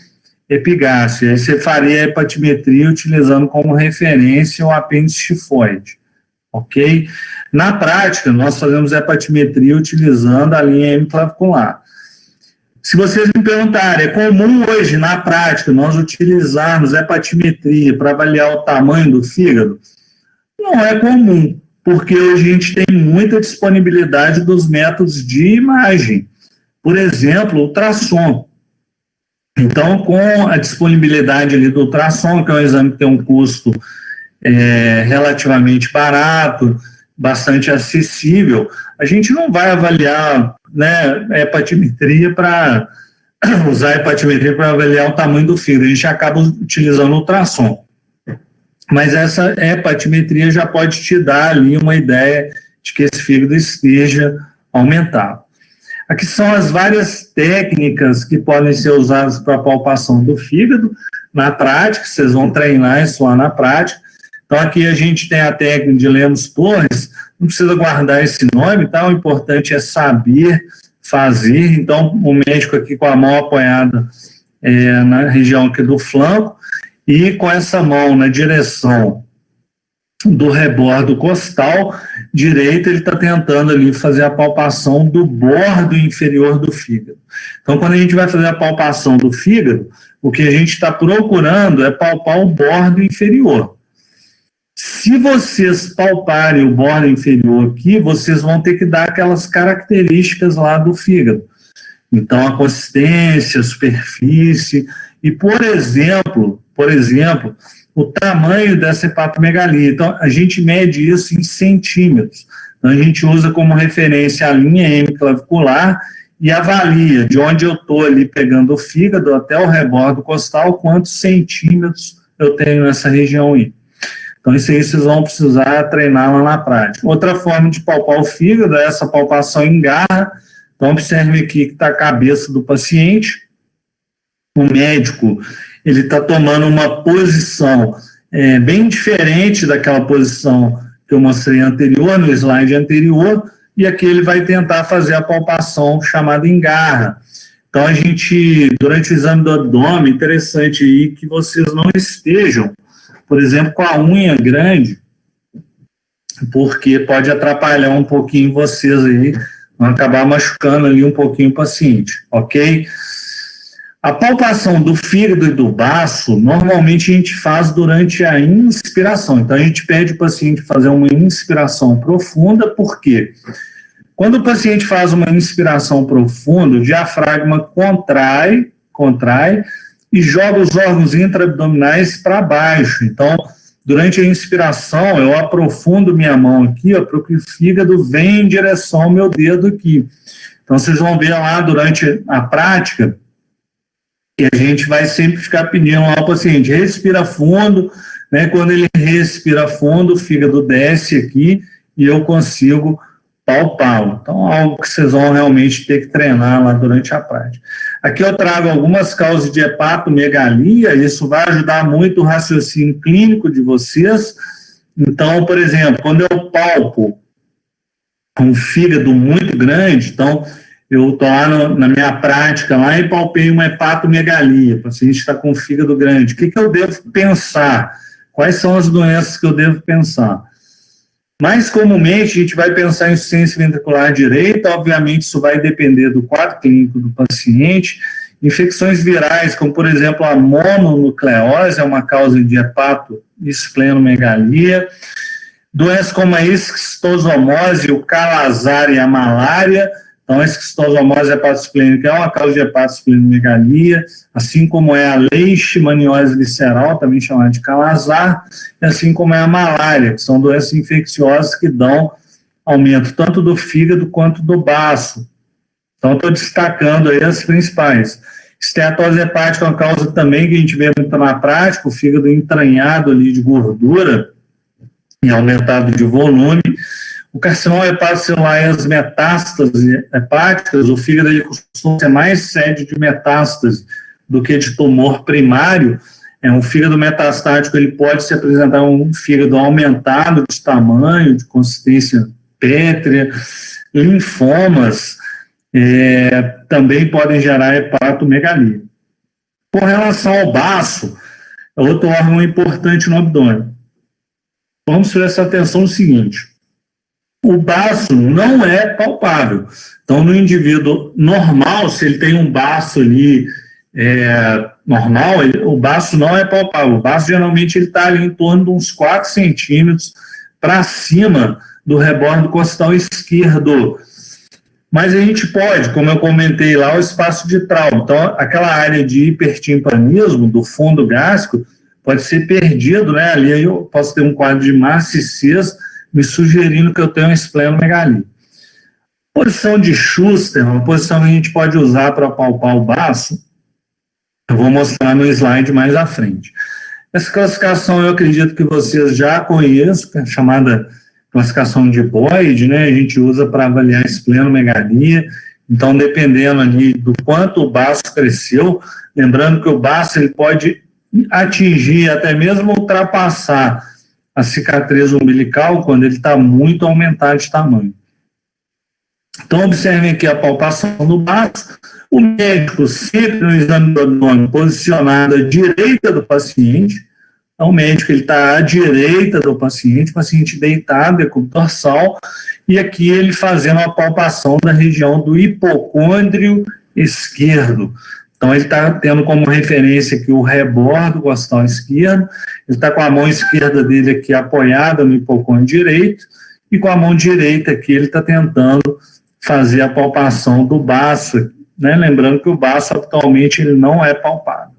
epigástrio. Aí você faria a hepatimetria utilizando como referência o apêndice tifoide. Ok? Na prática, nós fazemos hepatimetria utilizando a linha hemiclavicular. Se vocês me perguntarem, é comum hoje, na prática, nós utilizarmos hepatimetria para avaliar o tamanho do fígado? Não é comum, porque hoje a gente tem muita disponibilidade dos métodos de imagem. Por exemplo, ultrassom. Então, com a disponibilidade ali do ultrassom, que é um exame que tem um custo relativamente barato, bastante acessível, a gente não vai avaliar, né, hepatimetria para usar a hepatimetria para avaliar o tamanho do fígado, a gente acaba utilizando o ultrassom. Mas essa hepatimetria já pode te dar ali uma ideia de que esse fígado esteja aumentado. Aqui são as várias técnicas que podem ser usadas para a palpação do fígado. Na prática, vocês vão treinar isso lá na prática. Então, aqui a gente tem a técnica de Lemos-Torres, não precisa guardar esse nome, tá? O importante é saber fazer. Então, o médico aqui com a mão apoiada na região aqui do flanco e com essa mão na direção do rebordo costal direito, ele está tentando ali fazer a palpação do bordo inferior do fígado. Então, quando a gente vai fazer a palpação do fígado, o que a gente está procurando é palpar o bordo inferior. Se vocês palparem o bordo inferior aqui, vocês vão ter que dar aquelas características lá do fígado. Então, a consistência, a superfície e, por exemplo, o tamanho dessa hepatomegalia. Então, a gente mede isso em centímetros. Então, a gente usa como referência a linha hemiclavicular e avalia de onde eu estou ali pegando o fígado até o rebordo costal, quantos centímetros eu tenho nessa região aí. Então, isso aí vocês vão precisar treinar lá na prática. Outra forma de palpar o fígado é essa palpação em garra. Então, observe aqui que está a cabeça do paciente. O médico, ele está tomando uma posição bem diferente daquela posição que eu mostrei anterior, no slide anterior, e aqui ele vai tentar fazer a palpação chamada em garra. Então, a gente, durante o exame do abdômen, interessante aí que vocês não estejam, por exemplo, com a unha grande, porque pode atrapalhar um pouquinho vocês aí, vão acabar machucando ali um pouquinho o paciente, ok? A palpação do fígado e do baço, normalmente a gente faz durante a inspiração. Então, a gente pede o paciente fazer uma inspiração profunda, por quê? Quando o paciente faz uma inspiração profunda, o diafragma contrai, e joga os órgãos intraabdominais para baixo. Então, durante a inspiração, eu aprofundo minha mão aqui, para que o fígado venha em direção ao meu dedo aqui. Então, vocês vão ver lá durante a prática que a gente vai sempre ficar pedindo lá ao paciente, respira fundo, né? Quando ele respira fundo, o fígado desce aqui e eu consigo palpá-lo. Então, algo que vocês vão realmente ter que treinar lá durante a prática. Aqui eu trago algumas causas de hepatomegalia, isso vai ajudar muito o raciocínio clínico de vocês. Então, por exemplo, quando eu palpo um fígado muito grande, então eu estou lá na minha prática lá e palpei uma hepatomegalia, o paciente está com o fígado grande. O que eu devo pensar? Quais são as doenças que eu devo pensar? Mais comumente, a gente vai pensar em insuficiência ventricular direita, obviamente isso vai depender do quadro clínico do paciente. Infecções virais, como por exemplo a mononucleose, é uma causa de hepatoesplenomegalia. Doenças como a esquistosomose, o calazar e a malária. Então, a esquistosomose hepatoesplênica é uma causa de hepatoesplenomegalia, assim como é a leishmaniose visceral, também chamada de calazar, e assim como é a malária, que são doenças infecciosas que dão aumento tanto do fígado quanto do baço. Então, estou destacando aí as principais. Esteatose hepática é uma causa também que a gente vê muito na prática, o fígado entranhado ali de gordura e aumentado de volume. O carcinoma hepatocelular e as metástases hepáticas, o fígado ele costuma ser mais sede de metástase do que de tumor primário. Um fígado metastático ele pode se apresentar um fígado aumentado de tamanho, de consistência pétrea, linfomas também podem gerar hepatomegalia. Com relação ao baço, é outro órgão importante no abdômen. Vamos prestar atenção no seguinte: o baço não é palpável. Então, no indivíduo normal, se ele tem um baço ali normal, o baço não é palpável. O baço, geralmente, ele está ali em torno de uns 4 centímetros para cima do rebordo costal esquerdo. Mas a gente pode, como eu comentei lá, o espaço de trauma. Então, aquela área de hipertimpanismo do fundo gástrico pode ser perdido, né? Ali eu posso ter um quadro de maciçez, me sugerindo que eu tenho uma esplenomegalia. Posição de Schuster, uma posição que a gente pode usar para palpar o baço, eu vou mostrar no slide mais à frente. Essa classificação eu acredito que vocês já conhecem, que é chamada classificação de Boyd, né? A gente usa para avaliar a esplenomegalia. Então, dependendo ali do quanto o baço cresceu, lembrando que o baço ele pode atingir, até mesmo ultrapassar a cicatriz umbilical quando ele está muito aumentado de tamanho. Então, observem aqui a palpação do baço. O médico sempre no exame do abdômen posicionado à direita do paciente. Então, o médico está à direita do paciente, o paciente deitado, decúbito dorsal, e aqui ele fazendo a palpação da região do hipocôndrio esquerdo. Então, ele está tendo como referência aqui o rebordo costal esquerdo, ele está com a mão esquerda dele aqui apoiada no hipocôndrio direito, e com a mão direita aqui ele está tentando fazer a palpação do baço, né? Lembrando que o baço atualmente ele não é palpável.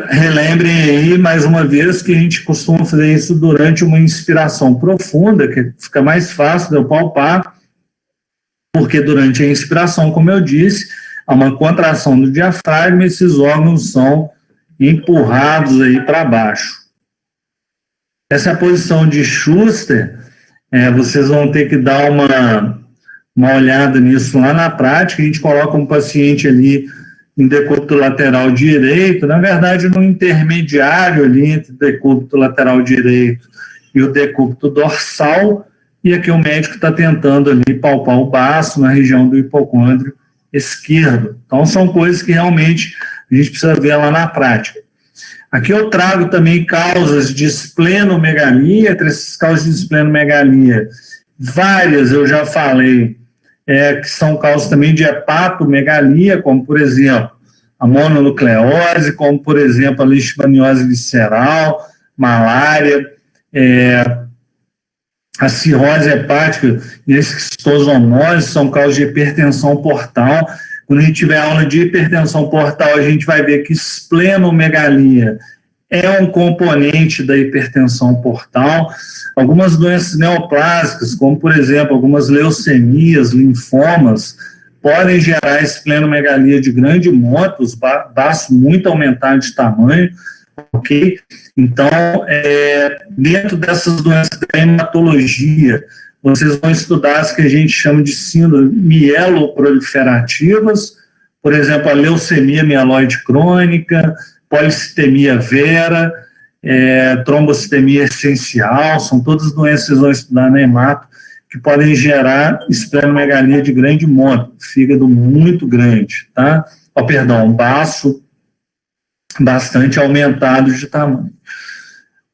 Relembrem aí, mais uma vez, que a gente costuma fazer isso durante uma inspiração profunda, que fica mais fácil de eu palpar, porque durante a inspiração, como eu disse, há uma contração do diafragma e esses órgãos são empurrados aí para baixo. Essa é a posição de Schuster, vocês vão ter que dar uma olhada nisso lá na prática. A gente coloca um paciente ali em decúbito lateral direito, na verdade no intermediário ali entre o decúbito lateral direito e o decúbito dorsal, e aqui o médico está tentando ali palpar o baço na região do hipocôndrio esquerdo. Então são coisas que realmente a gente precisa ver lá na prática. Aqui eu trago também causas de esplenomegalia. Entre essas causas de esplenomegalia, várias eu já falei, que são causas também de hepatomegalia, como por exemplo a mononucleose, como por exemplo a leishmaniose visceral, malária, a cirrose hepática e a esquistosomose são causas de hipertensão portal. Quando a gente tiver aula de hipertensão portal, a gente vai ver que esplenomegalia é um componente da hipertensão portal. Algumas doenças neoplásicas, como, por exemplo, algumas leucemias, linfomas, podem gerar esplenomegalia de grande monta, os baços muito aumentados de tamanho, ok? Então, dentro dessas doenças da hematologia, vocês vão estudar as que a gente chama de síndrome mieloproliferativas, por exemplo, a leucemia mieloide crônica, policitemia vera, trombocitemia essencial, são todas doenças que vocês vão estudar na hemato, que podem gerar esplenomegalia de grande monta, fígado muito grande, tá? Baço bastante aumentado de tamanho.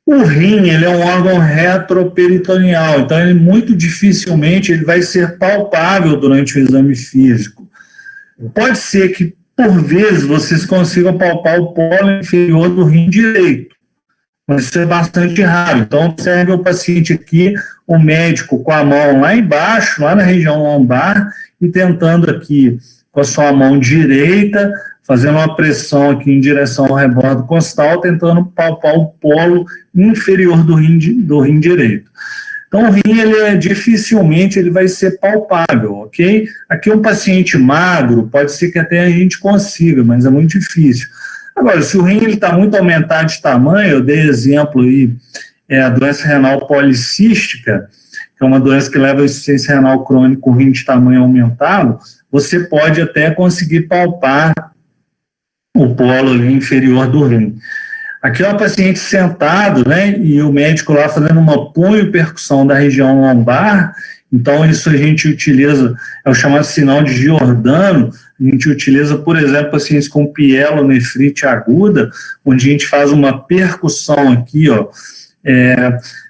O rim, ele é um órgão retroperitoneal, então ele muito dificilmente ele vai ser palpável durante o exame físico. Pode ser que, por vezes, vocês consigam palpar o polo inferior do rim direito, mas isso é bastante raro. Então, observe o paciente aqui, o médico com a mão lá embaixo, lá na região lombar, e tentando aqui com a sua mão direita, fazendo uma pressão aqui em direção ao rebordo costal, tentando palpar o polo inferior do rim direito. Então, o rim, dificilmente ele vai ser palpável, ok? Aqui um paciente magro, pode ser que até a gente consiga, mas é muito difícil. Agora, se o rim está muito aumentado de tamanho, eu dei exemplo aí, a doença renal policística, que é uma doença que leva a insuficiência renal crônica com o rim de tamanho aumentado, você pode até conseguir palpar o polo ali inferior do rim. Aqui é uma paciente sentado, né, e o médico lá fazendo uma punho-percussão da região lombar, então isso a gente utiliza, é o chamado sinal de Giordano, a gente utiliza, por exemplo, pacientes com pielonefrite aguda, onde a gente faz uma percussão aqui, ó,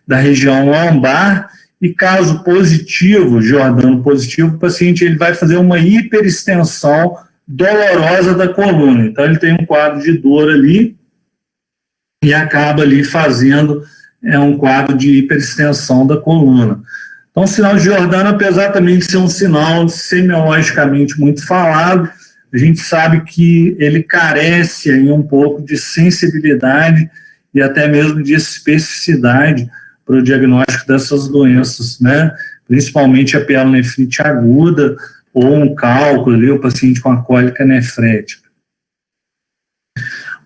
da região lombar, e caso positivo, Giordano positivo, o paciente ele vai fazer uma hiperextensão dolorosa da coluna, então ele tem um quadro de dor ali, e acaba ali fazendo um quadro de hiperextensão da coluna. Então, o sinal de Giordano, apesar também de ser um sinal semiologicamente muito falado, a gente sabe que ele carece aí um pouco de sensibilidade e até mesmo de especificidade para o diagnóstico dessas doenças, né? Principalmente a pielonefrite aguda ou um cálculo ali, o paciente com a cólica nefrética.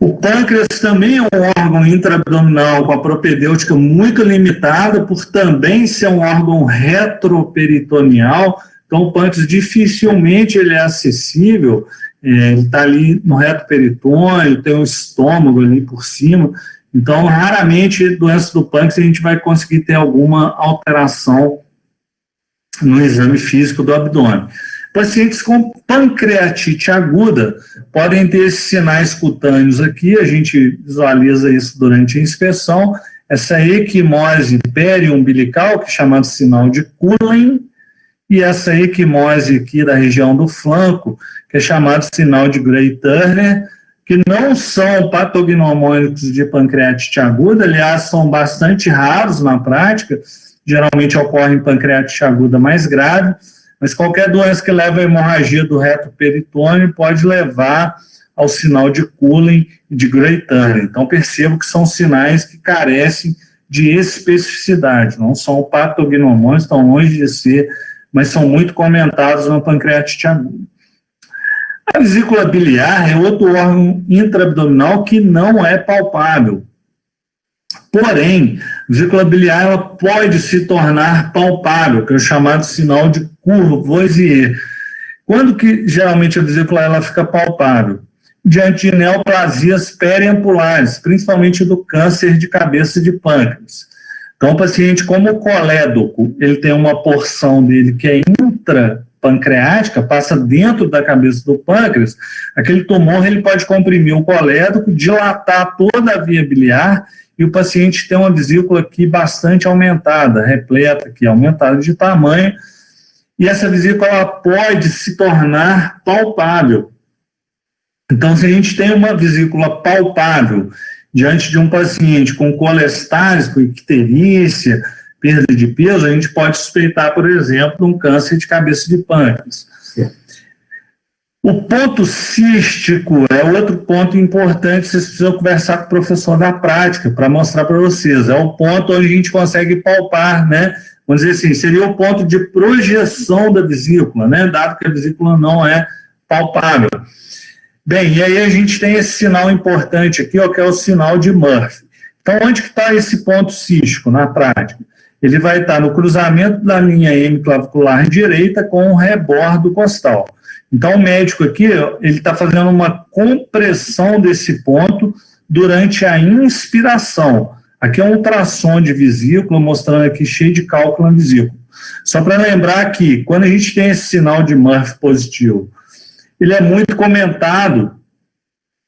O pâncreas também é um órgão intraabdominal com a propedêutica muito limitada, por também ser um órgão retroperitoneal, então o pâncreas dificilmente ele é acessível, ele está ali no reto peritônio, tem o estômago ali por cima, então raramente doença do pâncreas a gente vai conseguir ter alguma alteração no exame físico do abdômen. Pacientes com pancreatite aguda podem ter esses sinais cutâneos aqui, a gente visualiza isso durante a inspeção, essa equimose periumbilical, que é chamado sinal de Cullen, e essa equimose aqui da região do flanco, que é chamado sinal de Gray-Turner, que não são patognomônicos de pancreatite aguda, aliás, são bastante raros na prática, geralmente ocorre em pancreatite aguda mais grave, mas qualquer doença que leva à hemorragia do reto peritônio pode levar ao sinal de Cullen e de Gray-Turner. Então, percebo que são sinais que carecem de especificidade, não são patognomônicos, estão longe de ser, mas são muito comentados na pancreatite aguda. A vesícula biliar é outro órgão intraabdominal que não é palpável. Porém, a vesícula biliar ela pode se tornar palpável, que é o chamado sinal de Courvoisier. Quando que geralmente a vesícula ela fica palpável? Diante de neoplasias periampulares, principalmente do câncer de cabeça de pâncreas. Então, o paciente como o colédoco, ele tem uma porção dele que é intrapancreática, passa dentro da cabeça do pâncreas, aquele tumor ele pode comprimir o colédoco, dilatar toda a via biliar, e o paciente tem uma vesícula aqui bastante aumentada, repleta aqui, aumentada de tamanho, e essa vesícula ela pode se tornar palpável. Então, se a gente tem uma vesícula palpável diante de um paciente com colestásis, com icterícia, perda de peso, a gente pode suspeitar, por exemplo, de um câncer de cabeça de pâncreas. O ponto cístico é outro ponto importante, vocês precisam conversar com o professor da prática para mostrar para vocês. É o ponto onde a gente consegue palpar, né? Vamos dizer assim, seria o ponto de projeção da vesícula, né? Dado que a vesícula não é palpável. Bem, e aí a gente tem esse sinal importante aqui, ó, que é o sinal de Murphy. Então, onde que está esse ponto cístico na prática? Ele vai estar no cruzamento da linha hemiclavicular direita com o rebordo costal. Então, o médico aqui, ele está fazendo uma compressão desse ponto durante a inspiração. Aqui é um ultrassom de vesícula, mostrando aqui cheio de cálculo na vesícula. Só para lembrar que, quando a gente tem esse sinal de Murphy positivo, ele é muito comentado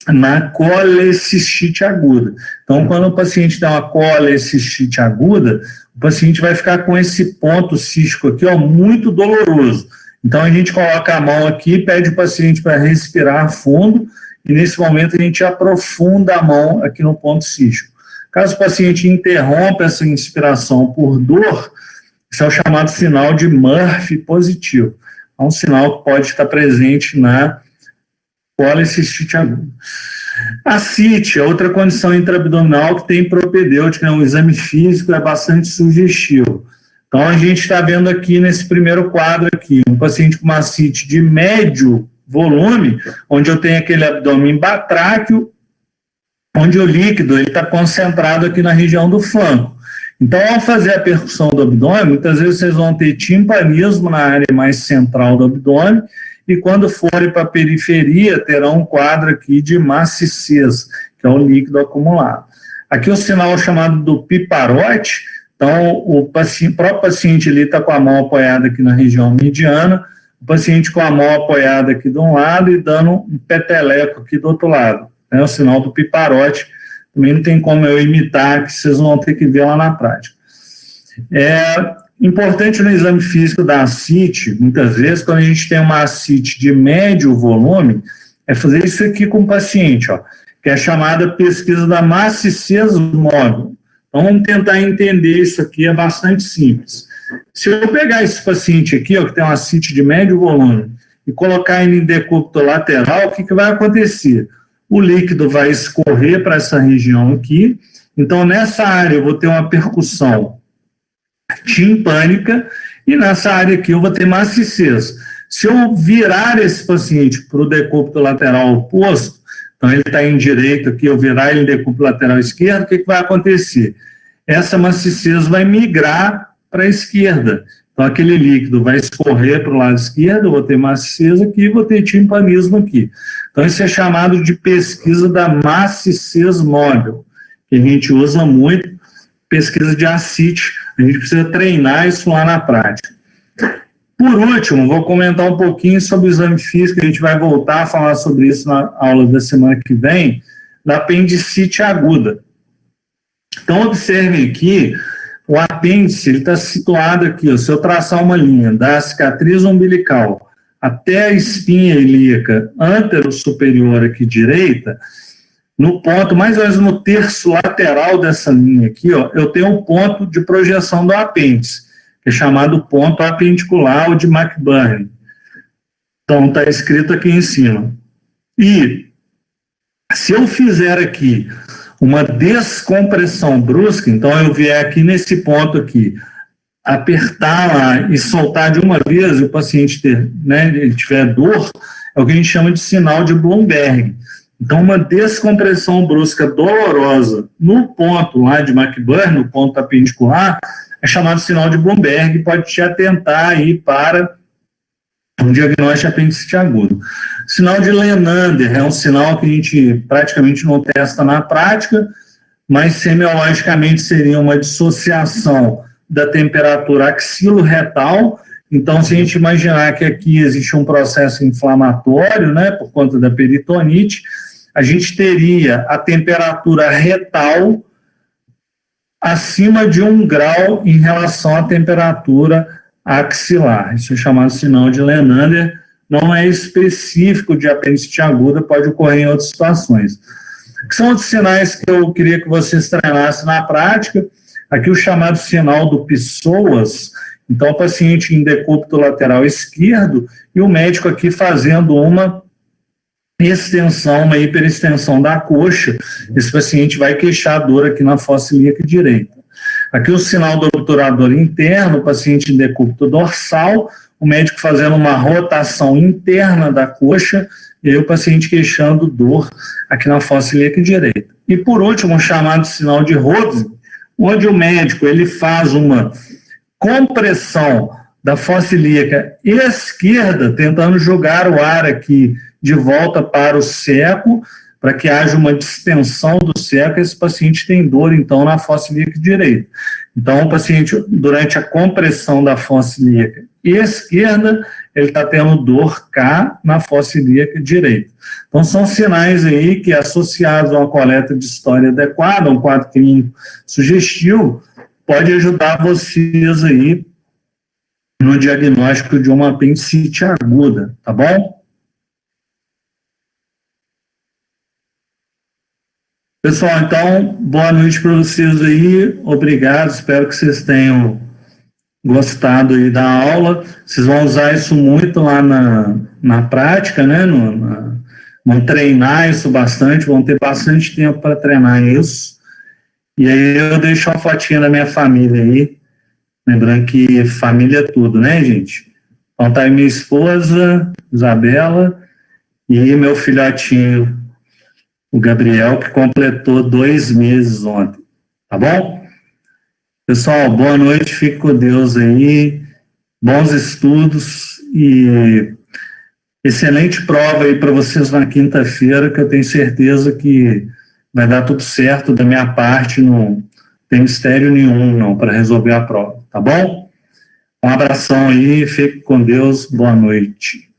na colecistite aguda. Então, quando o paciente tem uma colecistite aguda, o paciente vai ficar com esse ponto cístico aqui, ó, muito doloroso. Então, a gente coloca a mão aqui, pede o paciente para respirar fundo, e nesse momento a gente aprofunda a mão aqui no ponto cístico. Caso o paciente interrompa essa inspiração por dor, isso é o chamado sinal de Murphy positivo. É um sinal que pode estar presente na policistite aguda. A CIT é outra condição intraabdominal que tem propedêutica, né? Um exame físico é bastante sugestivo. Então, a gente está vendo aqui nesse primeiro quadro aqui, um paciente com uma CIT de médio volume, onde eu tenho aquele abdômen batráqueo, onde o líquido está concentrado aqui na região do flanco. Então, ao fazer a percussão do abdômen, muitas vezes vocês vão ter timpanismo na área mais central do abdômen, e quando forem para a periferia, terão um quadro aqui de maciçez, que é o líquido acumulado. Aqui o sinal chamado do piparote. Então, o próprio paciente ali está com a mão apoiada aqui na região mediana, o paciente com a mão apoiada aqui de um lado e dando um peteleco aqui do outro lado. É o sinal do piparote. Também não tem como eu imitar, que vocês vão ter que ver lá na prática. É importante no exame físico da ascite, muitas vezes, quando a gente tem uma ascite de médio volume, é fazer isso aqui com o paciente, ó, que é a chamada pesquisa da maciçez móvel. Então, vamos tentar entender isso aqui, é bastante simples. Se eu pegar esse paciente aqui, ó, que tem uma ascite de médio volume, e colocar ele em decúbito lateral, o que vai acontecer? O líquido vai escorrer para essa região aqui, então nessa área eu vou ter uma percussão timpânica, e nessa área aqui eu vou ter maciçez. Se eu virar esse paciente para o decúbito lateral oposto, então ele está em direito aqui, eu virar ele em decúbito lateral esquerdo, o que vai acontecer? Essa maciçez vai migrar para a esquerda. Então aquele líquido vai escorrer para o lado esquerdo, eu vou ter maciçez aqui, vou ter timpanismo aqui. Então isso é chamado de pesquisa da maciçez móvel, que a gente usa muito, pesquisa de ascite, a gente precisa treinar isso lá na prática. Por último, vou comentar um pouquinho sobre o exame físico, a gente vai voltar a falar sobre isso na aula da semana que vem, da apendicite aguda. Então, observem aqui, o apêndice está situado aqui, ó, se eu traçar uma linha da cicatriz umbilical até a espinha ilíaca antero-superior aqui direita, no ponto, mais ou menos no terço lateral dessa linha aqui, ó, eu tenho um ponto de projeção do apêndice, que é chamado ponto apendicular ou de McBurney. Então, está escrito aqui em cima. E, se eu fizer aqui uma descompressão brusca, então eu vier aqui nesse ponto aqui, apertar lá e soltar de uma vez, e o paciente ele tiver dor, é o que a gente chama de sinal de Bloomberg. Então, uma descompressão brusca dolorosa no ponto lá de McBurney, no ponto apendicular, é chamado sinal de Bloomberg, pode te atentar aí para um diagnóstico de apendicite agudo. Sinal de Lenander é um sinal que a gente praticamente não testa na prática, mas semiologicamente seria uma dissociação da temperatura axilo-retal. Então, se a gente imaginar que aqui existe um processo inflamatório, né, por conta da peritonite, a gente teria a temperatura retal acima de 1 grau em relação à temperatura axilar. Isso é chamado sinal de Lenander, não é específico de apendicite aguda, pode ocorrer em outras situações. Que são outros sinais que eu queria que vocês treinassem na prática. Aqui o chamado sinal do Pessoas, Então, o paciente em decúbito lateral esquerdo e o médico aqui fazendo uma extensão, uma hiperextensão da coxa, esse paciente vai queixar dor aqui na fossa ilíaca direita. Aqui o sinal do obturador interno, o paciente em decúbito dorsal, o médico fazendo uma rotação interna da coxa, e aí o paciente queixando dor aqui na fossa ilíaca direita. E por último, o chamado sinal de Rhodes, onde o médico ele faz uma compressão da fossa ilíaca esquerda, tentando jogar o ar aqui de volta para o seco, para que haja uma distensão do seco, esse paciente tem dor, então, na fossa ilíaca direita. Então, o paciente, durante a compressão da fossa ilíaca esquerda, ele está tendo dor cá na fossa ilíaca direita. Então, são sinais aí que, associados a uma coleta de história adequada, um quadro clínico sugestivo, pode ajudar vocês aí no diagnóstico de uma apendicite aguda, tá bom? Pessoal, então, boa noite para vocês aí, obrigado, espero que vocês tenham gostado aí da aula, vocês vão usar isso muito lá na prática, né, vão treinar isso bastante, vão ter bastante tempo para treinar isso, e aí eu deixo uma fotinha da minha família aí, lembrando que família é tudo, né, gente? Então tá aí minha esposa, Isabela, e meu filhotinho, o Gabriel, que completou 2 meses ontem. Tá bom? Pessoal, boa noite, fique com Deus aí, bons estudos e excelente prova aí para vocês na quinta-feira, que eu tenho certeza que vai dar tudo certo da minha parte, não tem mistério nenhum não para resolver a prova, tá bom? Um abração aí, fique com Deus, boa noite.